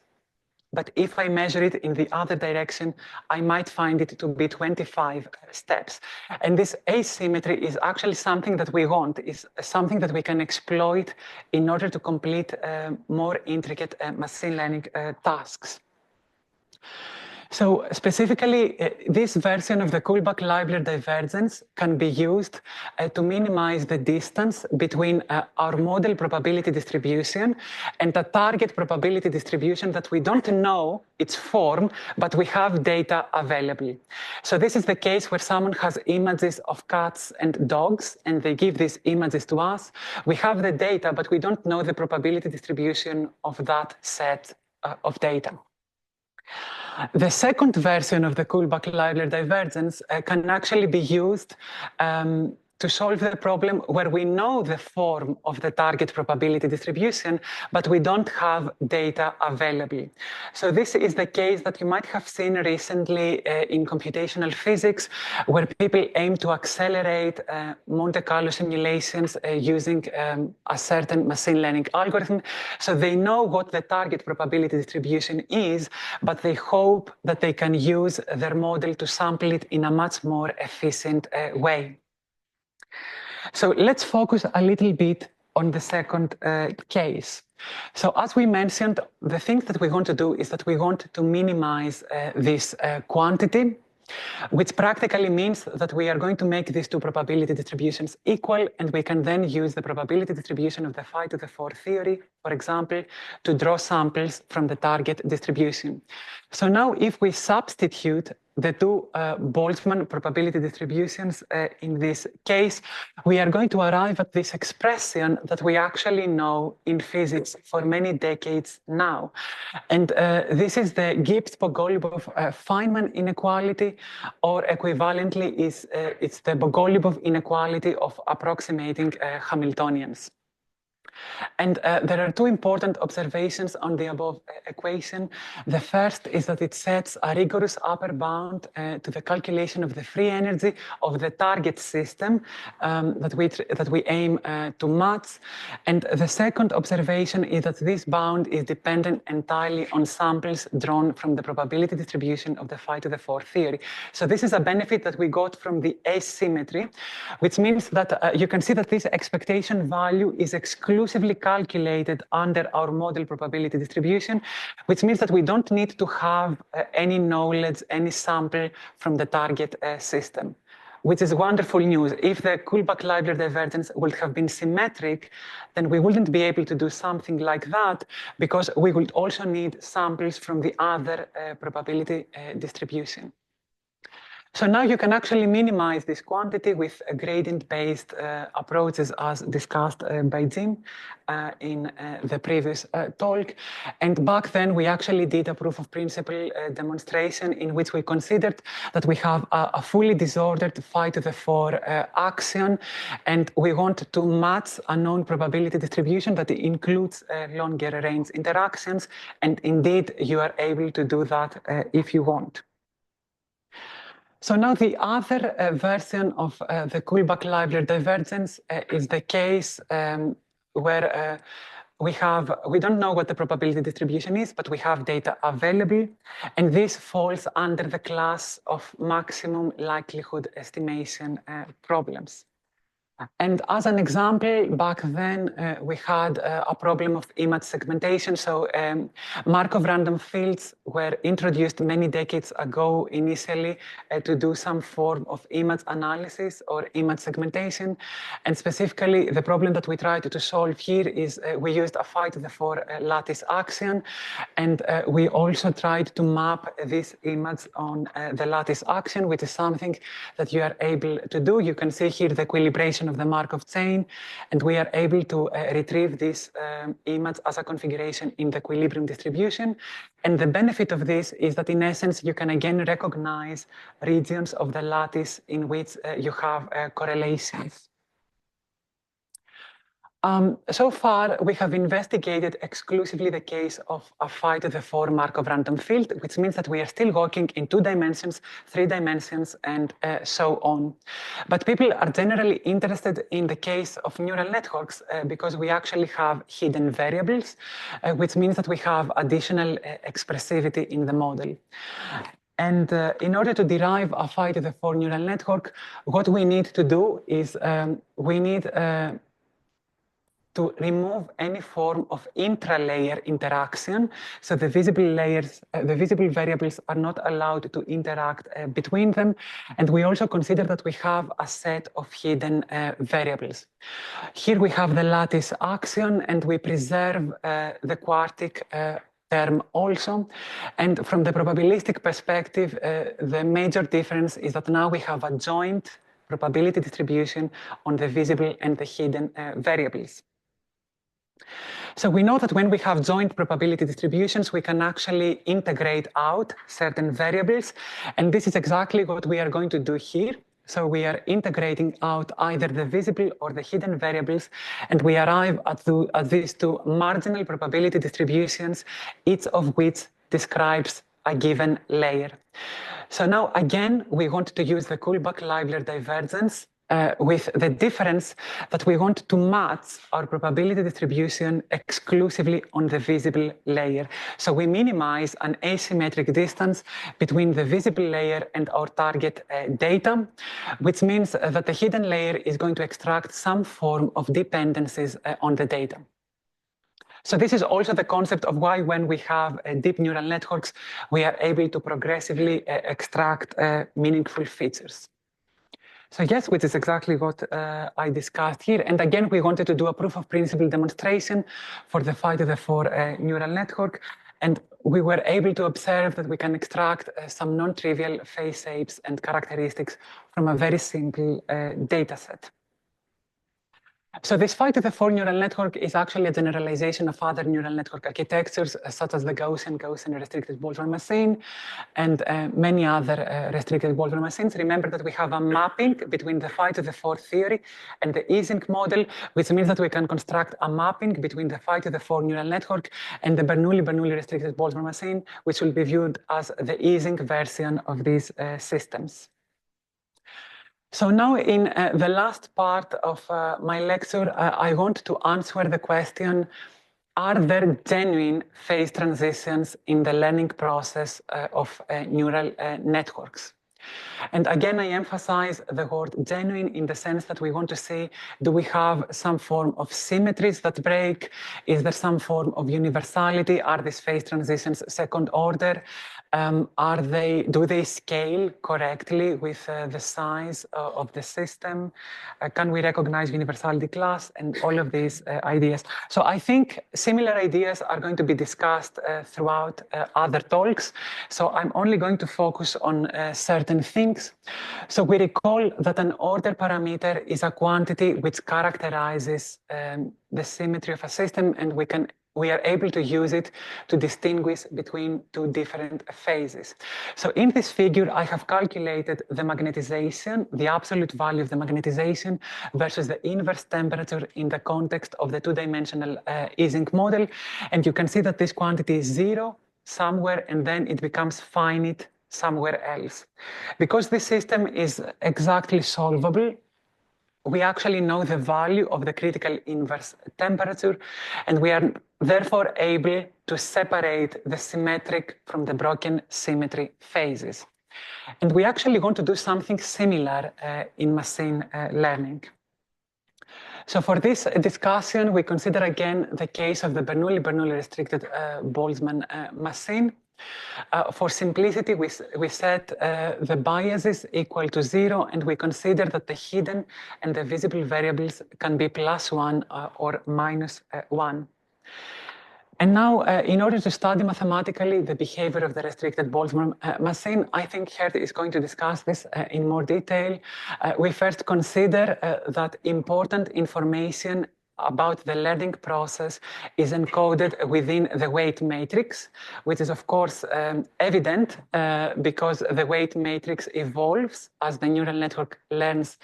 But if I measure it in the other direction, I might find it to be 25 steps. And this asymmetry is actually something that we want, is something that we can exploit in order to complete more intricate machine learning tasks. So specifically, this version of the Kullback-Leibler divergence can be used to minimize the distance between our model probability distribution and the target probability distribution that we don't know its form, but we have data available. So this is the case where someone has images of cats and dogs, and they give these images to us. We have the data, but we don't know the probability distribution of that set of data. The second version of the Kullback-Leibler divergence can actually be used to solve the problem where we know the form of the target probability distribution, but we don't have data available. So this is the case that you might have seen recently in computational physics, where people aim to accelerate Monte Carlo simulations using a certain machine learning algorithm. So they know what the target probability distribution is, but they hope that they can use their model to sample it in a much more efficient way. So let's focus a little bit on the second case. So as we mentioned, the thing that we want to do is that we want to minimize this quantity, which practically means that we are going to make these two probability distributions equal, and we can then use the probability distribution of the phi to the 4 theory, for example, to draw samples from the target distribution. So now if we substitute the two Boltzmann probability distributions in this case, we are going to arrive at this expression that we actually know in physics for many decades now. And this is the Gibbs-Bogoliubov-Feynman inequality, or equivalently, it's the Bogoliubov inequality of approximating Hamiltonians. And there are two important observations on the above equation. The first is that it sets a rigorous upper bound to the calculation of the free energy of the target system that we aim to match. And the second observation is that this bound is dependent entirely on samples drawn from the probability distribution of the phi to the 4 theory. So this is a benefit that we got from the asymmetry, which means that you can see that this expectation value is exclusively calculated under our model probability distribution, which means that we don't need to have any knowledge, any sample from the target system, which is wonderful news. If the Kullback-Leibler divergence would have been symmetric, then we wouldn't be able to do something like that, because we would also need samples from the other probability distribution. So now you can actually minimize this quantity with gradient-based approaches as discussed by Jim in the previous talk. And back then, we actually did a proof of principle demonstration in which we considered that we have a fully disordered phi to the 4 axion, and we want to match a known probability distribution that includes longer range interactions. And indeed, you are able to do that if you want. So now the other version of the Kullback-Leibler divergence is the case where we don't know what the probability distribution is, but we have data available, and this falls under the class of maximum likelihood estimation problems. And as an example, back then we had a problem of image segmentation. So Markov random fields were introduced many decades ago initially to do some form of image analysis or image segmentation. And specifically, the problem that we tried to solve here is we used a phi to the 4 lattice axion, and we also tried to map this image on the lattice axion, which is something that you are able to do. You can see here the equilibration of the Markov chain, and we are able to retrieve this image as a configuration in the equilibrium distribution. And the benefit of this is that in essence, you can again recognize regions of the lattice in which you have correlations. So far, we have investigated exclusively the case of a phi to the 4 Markov random field, which means that we are still working in 2 dimensions, 3 dimensions, and so on. But people are generally interested in the case of neural networks because we actually have hidden variables, which means that we have additional expressivity in the model. And in order to derive a phi to the 4 neural network, what we need to do is we need to remove any form of intra-layer interaction. So the visible layers, the visible variables are not allowed to interact between them. And we also consider that we have a set of hidden variables. Here we have the lattice axion, and we preserve the quartic term also. And from the probabilistic perspective, the major difference is that now we have a joint probability distribution on the visible and the hidden variables. So we know that when we have joint probability distributions, we can actually integrate out certain variables. And this is exactly what we are going to do here. So we are integrating out either the visible or the hidden variables, and we arrive at these 2 marginal probability distributions, each of which describes a given layer. So now again, we want to use the Kullback-Leibler divergence with the difference that we want to match our probability distribution exclusively on the visible layer. So we minimize an asymmetric distance between the visible layer and our target data, which means that the hidden layer is going to extract some form of dependencies on the data. So this is also the concept of why when we have deep neural networks, we are able to progressively extract meaningful features. So yes, which is exactly what I discussed here. And again, we wanted to do a proof of principle demonstration for the phi to the 4 neural network. And we were able to observe that we can extract some non-trivial phase shapes and characteristics from a very simple data set. So this 5 to the 4 neural network is actually a generalization of other neural network architectures, such as the Gaussian restricted Boltzmann machine, and many other restricted Boltzmann machines. Remember that we have a mapping between the 5 to the 4 theory and the Ising model, which means that we can construct a mapping between the 5 to the 4 neural network and the Bernoulli restricted Boltzmann machine, which will be viewed as the Ising version of these systems. So now in the last part of my lecture, I want to answer the question, are there genuine phase transitions in the learning process of neural networks? And again, I emphasize the word genuine in the sense that we want to say, do we have some form of symmetries that break? Is there some form of universality? Are these phase transitions second order? Do they scale correctly with the size of the system? Can we recognize universality class and all of these ideas? So I think similar ideas are going to be discussed throughout other talks. So I'm only going to focus on certain things. So we recall that an order parameter is a quantity which characterizes the symmetry of a system, and we are able to use it to distinguish between two different phases. So in this figure, I have calculated the magnetization, the absolute value of the magnetization versus the inverse temperature in the context of the two-dimensional Ising model. And you can see that this quantity is 0 somewhere, and then it becomes finite somewhere else. Because this system is exactly solvable, we actually know the value of the critical inverse temperature, and we are therefore able to separate the symmetric from the broken symmetry phases. And we actually want to do something similar in machine learning. So for this discussion, we consider again the case of the Bernoulli restricted Boltzmann machine. For simplicity, we set the biases equal to 0, and we consider that the hidden and the visible variables can be +1 or -1. And now, in order to study mathematically the behavior of the restricted Boltzmann machine, I think Gert is going to discuss this in more detail. We first consider that important information about the learning process is encoded within the weight matrix, which is of course evident because the weight matrix evolves as the neural network learns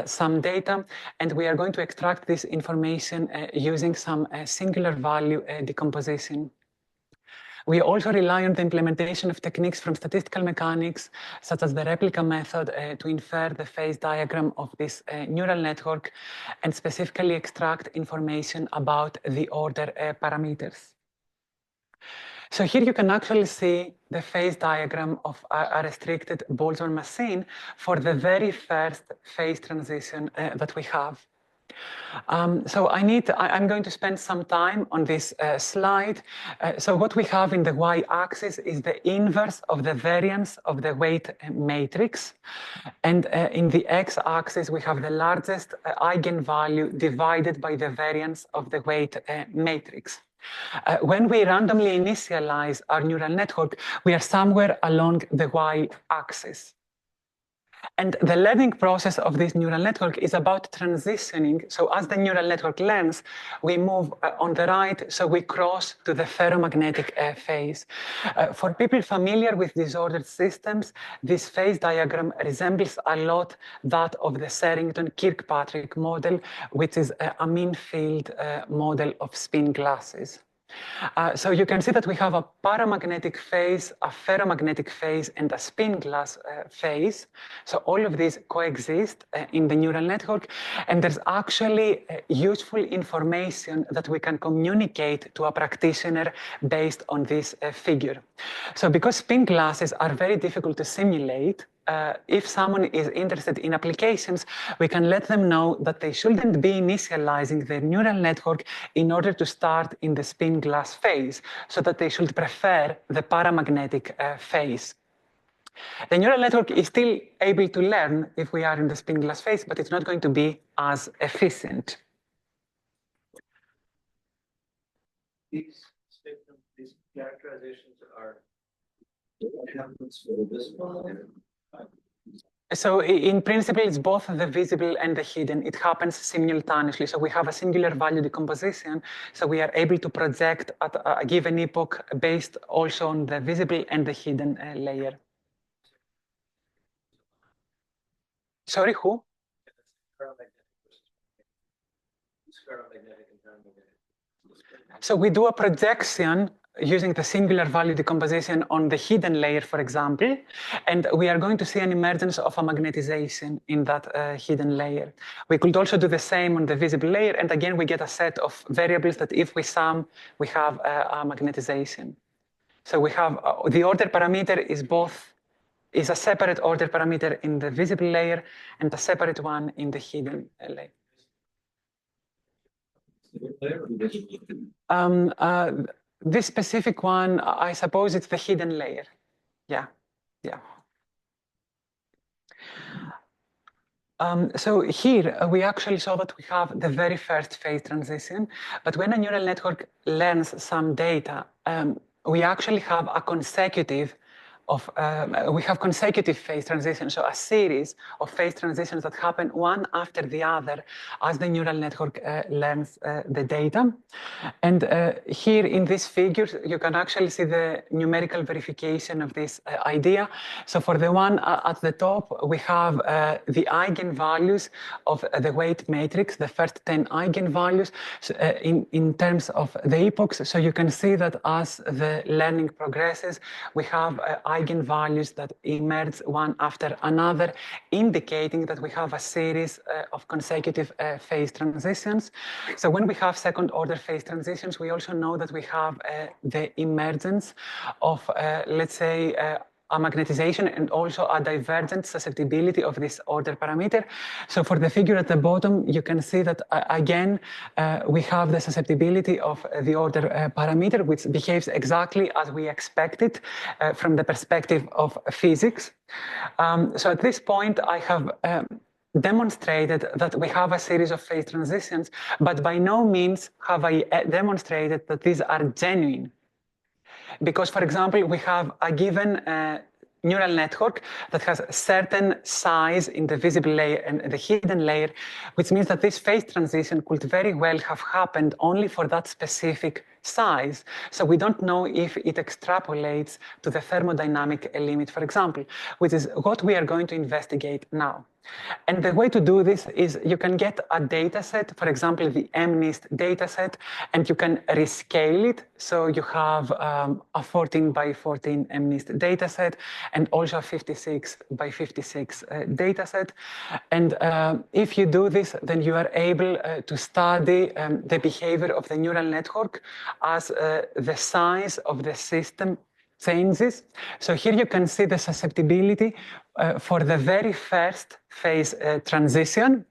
some data, and we are going to extract this information using some singular value decomposition. We also rely on the implementation of techniques from statistical mechanics, such as the replica method, to infer the phase diagram of this neural network and specifically extract information about the order parameters. So here you can actually see the phase diagram of a restricted Boltzmann machine for the very first phase transition that we have. So I'm going to spend some time on this slide. So what we have in the y-axis is the inverse of the variance of the weight matrix. And in the x-axis, we have the largest eigenvalue divided by the variance of the weight matrix. When we randomly initialize our neural network, we are somewhere along the y-axis. And the learning process of this neural network is about transitioning. So as the neural network learns, we move on the right, so we cross to the ferromagnetic phase. For people familiar with disordered systems, this phase diagram resembles a lot that of the Serrington-Kirkpatrick model, which is a mean field model of spin glasses. So you can see that we have a paramagnetic phase, a ferromagnetic phase, and a spin glass phase. So all of these coexist in the neural network, and there's actually useful information that we can communicate to a practitioner based on this figure. So because spin glasses are very difficult to simulate, if someone is interested in applications, we can let them know that they shouldn't be initializing their neural network in order to start in the spin glass phase, so that they should prefer the paramagnetic phase. The neural network is still able to learn if we are in the spin glass phase, but it's not going to be as efficient. These statements, these characterizations are So in principle, it's both the visible and the hidden. It happens simultaneously. So we have a singular value decomposition. So we are able to project at a given epoch based also on the visible and the hidden layer. Sorry, who? So we do a projection using the singular value decomposition on the hidden layer, for example, and we are going to see an emergence of a magnetization in that hidden layer. We could also do the same on the visible layer, and again, we get a set of variables that if we sum, we have a magnetization. So we have the order parameter is a separate order parameter in the visible layer and a separate one in the hidden layer. This specific one, I suppose it's the hidden layer. Yeah, yeah. So here we actually saw that we have the very first phase transition, but when a neural network learns some data, we actually have a consecutive phase transitions, so a series of phase transitions that happen one after the other as the neural network learns the data. And here in this figure, you can actually see the numerical verification of this idea. So for the one at the top, we have the eigenvalues of the weight matrix, the first 10 eigenvalues in terms of the epochs. So you can see that as the learning progresses, we have eigenvalues that emerge one after another, indicating that we have a series of consecutive phase transitions. So when we have second order phase transitions, we also know that we have the emergence of, let's say, a magnetization and also a divergent susceptibility of this order parameter. So for the figure at the bottom, you can see that again, we have the susceptibility of the order parameter, which behaves exactly as we expected from the perspective of physics. So at this point, I have demonstrated that we have a series of phase transitions, but by no means have I demonstrated that these are genuine. Because, for example, we have a given neural network that has a certain size in the visible layer and the hidden layer, which means that this phase transition could very well have happened only for that specific size. So we don't know if it extrapolates to the thermodynamic limit, for example, which is what we are going to investigate now. And the way to do this is you can get a data set, for example, the MNIST data set, and you can rescale it. So you have a 14 by 14 MNIST data set and also a 56 by 56 data set. And if you do this, then you are able to study the behavior of the neural network as the size of the system changes. So here you can see the susceptibility for the very first phase transition.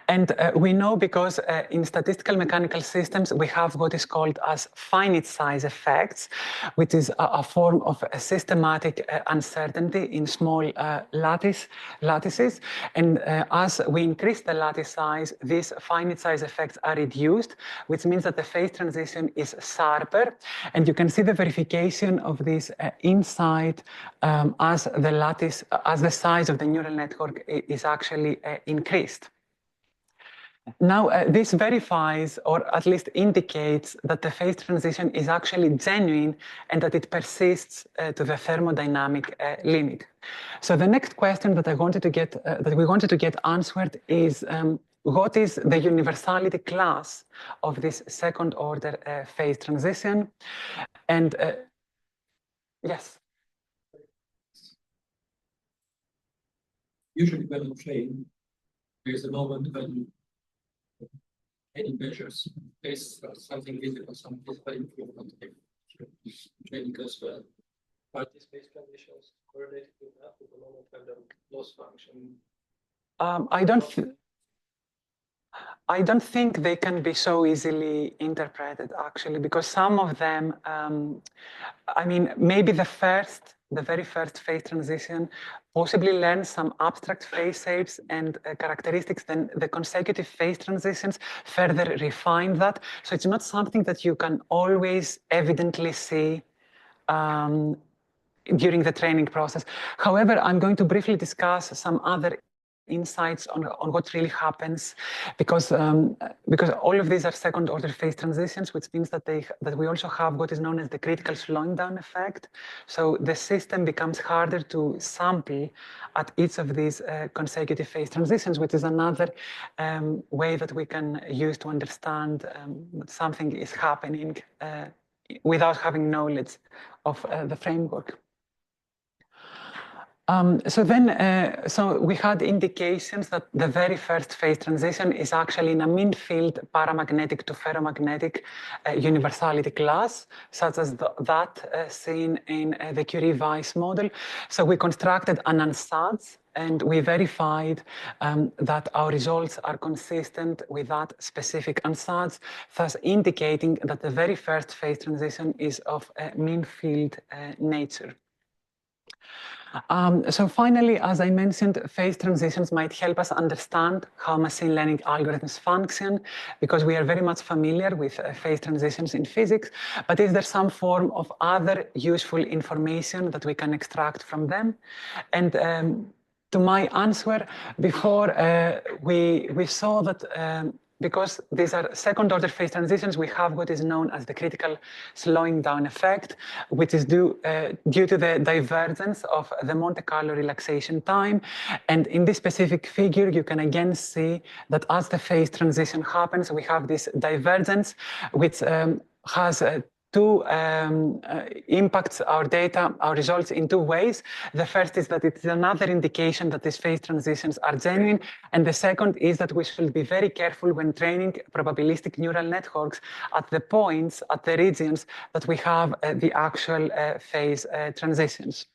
And we know because in statistical mechanical systems, we have what is called as finite size effects, which is a form of a systematic uncertainty in small lattices. And as we increase the lattice size, these finite size effects are reduced, which means that the phase transition is sharper. And you can see the verification of this insight as the size of the neural network is actually increased. Now, this verifies, or at least indicates, that the phase transition is actually genuine and that it persists to the thermodynamic limit. So the next question that we wanted to get answered is, what is the universality class of this second order phase transition? And yes. Usually when you train, there is a moment when any measures based on something visible, some visible improvement if training goes well. Are these phase transitions correlated with that, with the moment when the loss function? I don't think they can be so easily interpreted, actually, because some of them, I mean, maybe the very first phase transition possibly learns some abstract phase shapes and characteristics, then the consecutive phase transitions further refine that. So it's not something that you can always evidently see during the training process. However, I'm going to briefly discuss some other insights on what really happens, because all of these are second order phase transitions, which means that we also have what is known as the critical slowing down effect. So the system becomes harder to sample at each of these consecutive phase transitions, which is another way that we can use to understand that something is happening without having knowledge of the framework. So we had indications that the very first phase transition is actually in a mean field paramagnetic to ferromagnetic universality class, such as that seen in the Curie-Weiss model. So we constructed an ansatz, and we verified that our results are consistent with that specific ansatz, thus indicating that the very first phase transition is of mean field nature. So finally, as I mentioned, phase transitions might help us understand how machine learning algorithms function, because we are very much familiar with phase transitions in physics, but is there some form of other useful information that we can extract from them? And to my answer, before we saw that because these are second order phase transitions, we have what is known as the critical slowing down effect, which is due to the divergence of the Monte Carlo relaxation time. And in this specific figure, you can again see that as the phase transition happens, we have this divergence, which has impacts our data, our results in two ways. The first is that it's another indication that these phase transitions are genuine. And the second is that we should be very careful when training probabilistic neural networks at the points, at the regions that we have the actual phase transitions.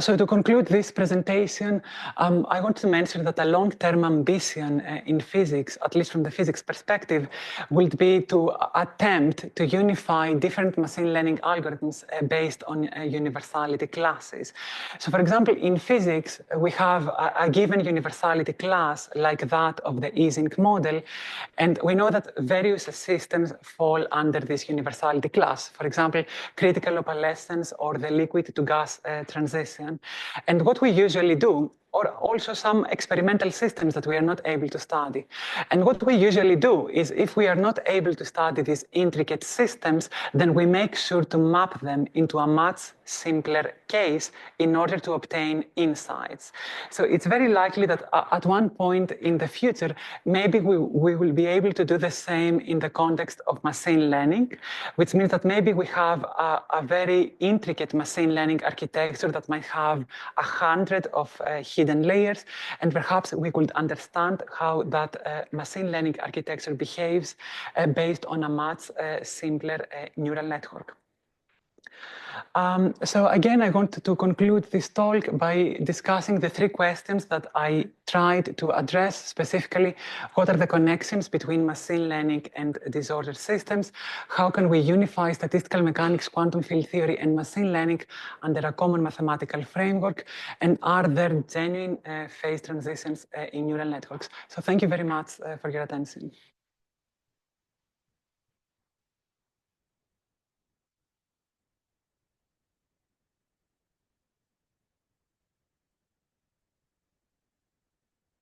So to conclude this presentation, I want to mention that a long-term ambition in physics, at least from the physics perspective, would be to attempt to unify different machine learning algorithms based on universality classes. So for example, in physics, we have a given universality class like that of the Ising model, and we know that various systems fall under this universality class. For example, critical opalescence or the liquid to gas transition. And what we usually do, or also some experimental systems that we are not able to study. And what we usually do is, if we are not able to study these intricate systems, then we make sure to map them into a much simpler case in order to obtain insights. So it's very likely that at one point in the future, maybe we will be able to do the same in the context of machine learning, which means that maybe we have a very intricate machine learning architecture that might have 100 of hidden layers, and perhaps we could understand how that machine learning architecture behaves based on a much simpler neural network. So again, I want to conclude this talk by discussing the three questions that I tried to address specifically. What are the connections between machine learning and disordered systems? How can we unify statistical mechanics, quantum field theory, and machine learning under a common mathematical framework? And are there genuine phase transitions in neural networks? So thank you very much for your attention.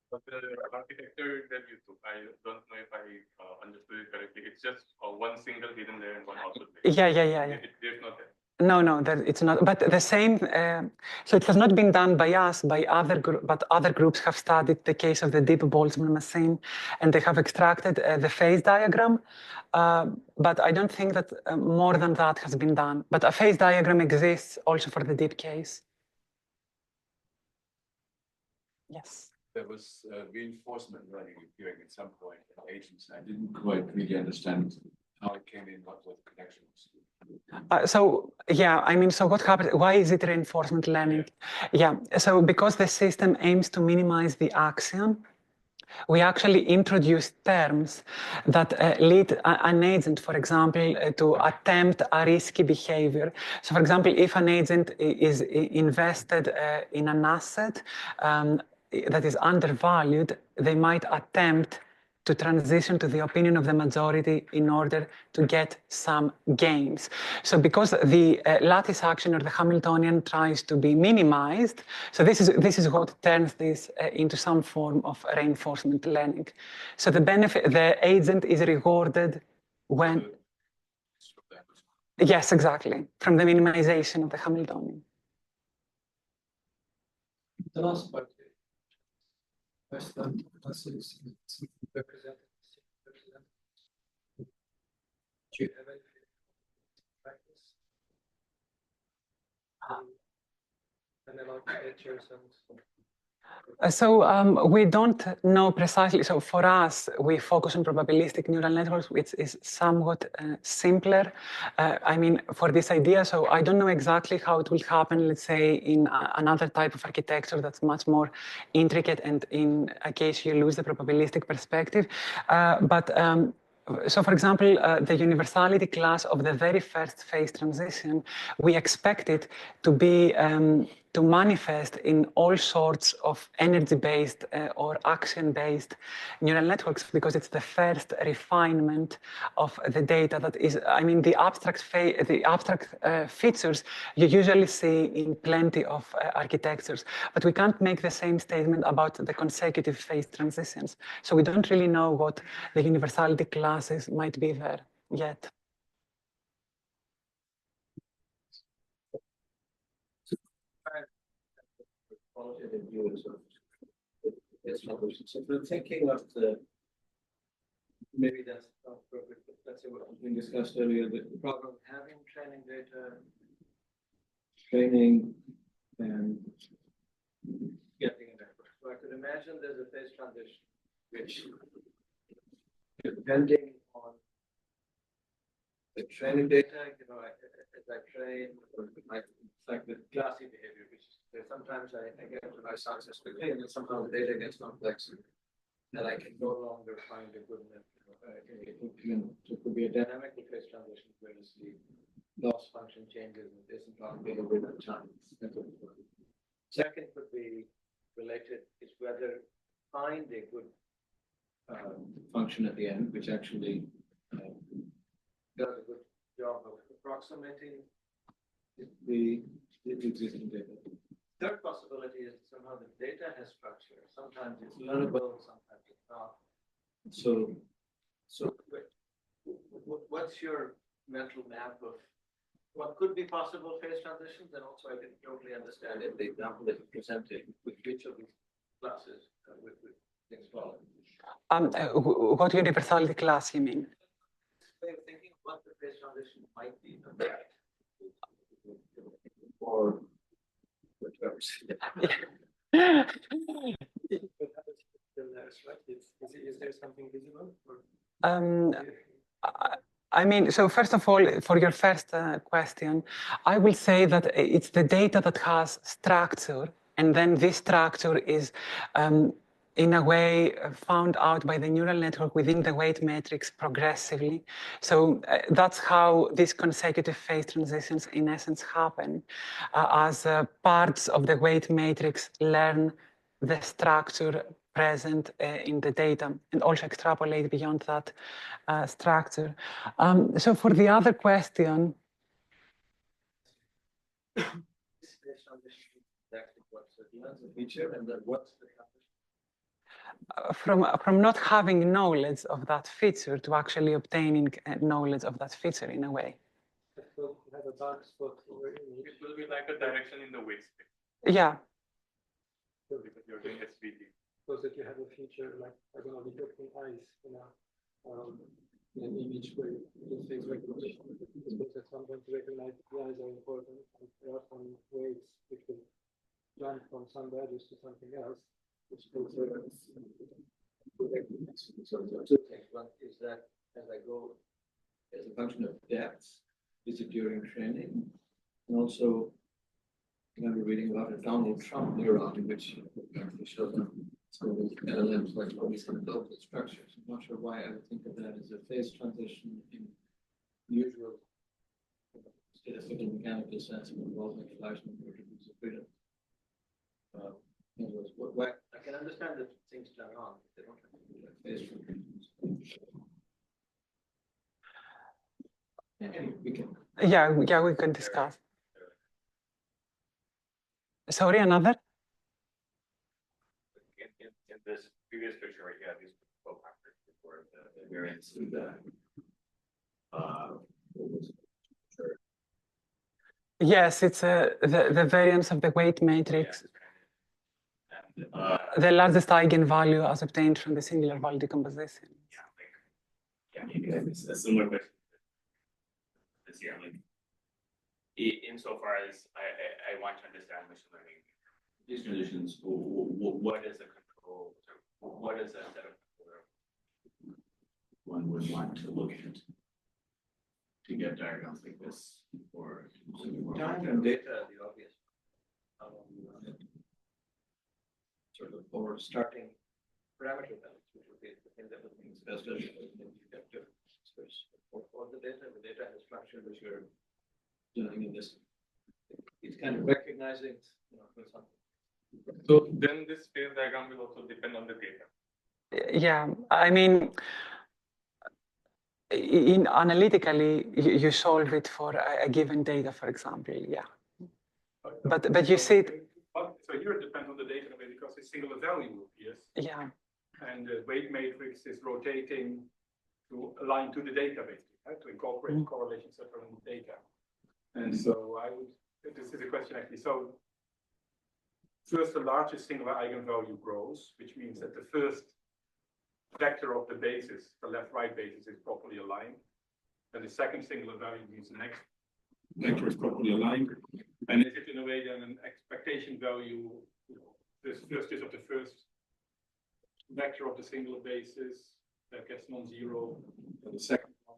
But the architecture that you took, I don't know if I understood it correctly. It's just one single hidden layer and one output layer. Yeah. There's not that. No, it's not. But the same. So it has not been done by us, but other groups have studied the case of the deep Boltzmann machine, and they have extracted the phase diagram. But I don't think that more than that has been done. But a phase diagram exists also for the deep case. Yes. There was reinforcement learning appearing at some point in agents. I didn't quite really understand how it came in, what the connection was. So what happens? Why is it reinforcement learning? Yeah, so because the system aims to minimize the axiom, we actually introduce terms that lead an agent, for example, to attempt a risky behavior. So for example, if an agent is invested in an asset that is undervalued, they might attempt to transition to the opinion of the majority in order to get some gains. So because the lattice action or the Hamiltonian tries to be minimized, so this is what turns this into some form of reinforcement learning. So the agent is rewarded when, yes, exactly, from the minimization of the Hamiltonian. The last part, Western classes represent. Do you have any practice? Analog pictures and So we don't know precisely. So for us, we focus on probabilistic neural networks, which is somewhat simpler. I mean, for this idea, so I don't know exactly how it will happen, let's say, in another type of architecture that's much more intricate and in a case you lose the probabilistic perspective. So for example, the universality class of the very first phase transition, we expect it to be to manifest in all sorts of energy-based or action-based neural networks because it's the first refinement of the data that is, I mean, the abstract features you usually see in plenty of architectures, but we can't make the same statement about the consecutive phase transitions. So we don't really know what the universality classes might be there yet. Qualitative views of its solution. So if we're thinking of the, maybe that's not perfect, but let's say what we discussed earlier, the problem of having training data, training, and getting a network. So I could imagine there's a phase transition, which depending on the training data, you know, as I train, or like the classy behavior, which sometimes I get to my success quickly, and then somehow the data gets complex, and I can no longer find a good network. It could be a dynamic phase transition where you see loss function changes and this and that behavior at time. Second could be related is whether find a good function at the end, which actually does a good job of approximating the existing data. Third possibility is somehow the data has structure. Sometimes it's learnable, sometimes it's not. So what's your mental map of what could be possible phase transitions? And also, I didn't totally understand in the example that you presented with which of these classes with things following. What universality class you mean? Way of thinking what the phase transition might be, or whatever. Is there something visible? I mean, so first of all, for your first question, I will say that it's the data that has structure, and then this structure is in a way found out by the neural network within the weight matrix progressively. So that's how these consecutive phase transitions in essence happen as parts of the weight matrix learn the structure present in the data and also extrapolate beyond that structure. So for the other question, Feature and then what's the from not having knowledge of that feature to actually obtaining knowledge of that feature in a way. Have a dark spot over It will be like a direction in the weight space. Yeah. Because you're doing SVT. Suppose that you have a feature like, I don't know, detecting eyes in an image where it takes recognition. Suppose that someone to recognize the eyes are important, and there are some weights which will jump from some values to something else, which takes So two things. One is that as I go, as a function of depth, is it during training? And also, I remember reading about a Donald Trump neuron, which apparently shows up some of these LLMs like all these local structures. I'm not sure why I would think of that as a phase transition in usual statistical mechanical sense involving Fleischmann attributes of freedom. In other words, I can understand that things turn on, they don't have to do like phase transitions. We can. Yeah, we can discuss. Sorry, another? In this previous picture, right, you have these co-factors for the variance in the what was it? Sure. Yes, it's the variance of the weight matrix, And the largest eigenvalue as obtained from the singular value decomposition. it's a similar question. This year, like, insofar as I want to understand machine learning, these conditions, what is a control? What is a set of control one would want to look at to get diagrams like this or Time and data, the obvious. Sort of for starting parameter values, which would be the thing that would be best as you get different space. For the data has structure which you're doing in this. It's kind of recognizing, for something. So then this phase diagram will also depend on the data. Yeah, I mean, analytically, you solve it for a given data, for example. Yeah, but you see it. So here it depends on the data because a singular value appears. Yeah. And the weight matrix is rotating to align to the data basically, right? To incorporate correlations that are in the data. And so this is a question actually. So first, the largest singular eigenvalue grows, which means that the first vector of the basis, the left-right basis, is properly aligned. And the second singular value means the next vector is properly aligned. And is it in a way then an expectation value, this first is of the first vector of the singular basis that gets non-zero, and the second one.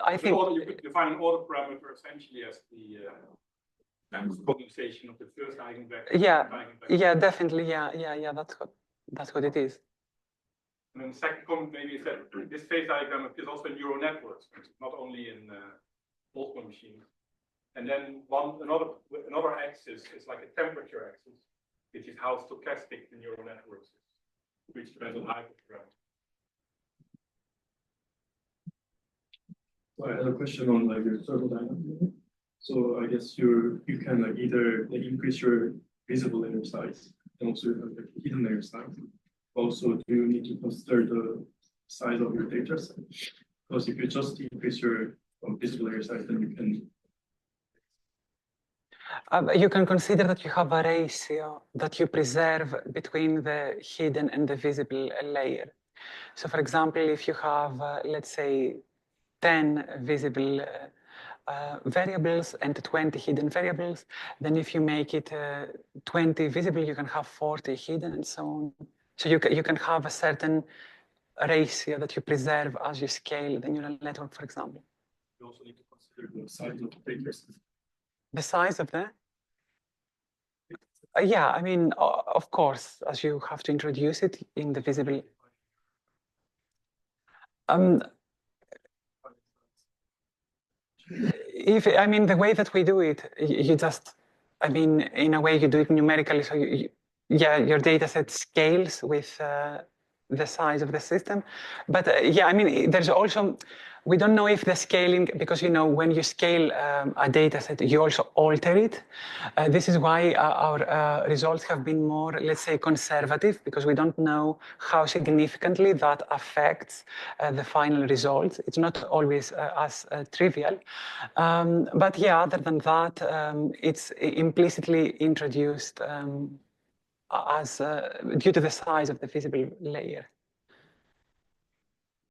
I think you could define an order parameter essentially as the condensation of the first eigenvector. Yeah, yeah, definitely, yeah. That's what it is. And then the second comment maybe is that this phase diagram is also in neural networks, not only in Boltzmann machines. And then another axis is like a temperature axis, which is how stochastic the neural networks is, which depends on hyperparameter. I had a question on like your thermodynamics. So I guess you can like either increase your visible layer size and also have like hidden layer size. Also, do you need to consider the size of your data set? Because if you just increase your visible layer size, then you can consider that you have a ratio that you preserve between the hidden and the visible layer. So for example, if you have, let's say, 10 visible variables and 20 hidden variables, then if you make it 20 visible, you can have 40 hidden and so on. So you can have a certain ratio that you preserve as you scale the neural network, for example. You also need to consider the size of the data set. The size of the? Yeah, I mean, of course, as you have to introduce it in the visible. I mean, the way that we do it, you just, I mean, in a way you do it numerically. So yeah, your data set scales with the size of the system. But yeah, I mean, there's also, we don't know if the scaling, because, when you scale a data set, you also alter it. This is why our results have been more, let's say, conservative, because we don't know how significantly that affects the final results. It's not always as trivial. But yeah, other than that, it's implicitly introduced as due to the size of the visible layer.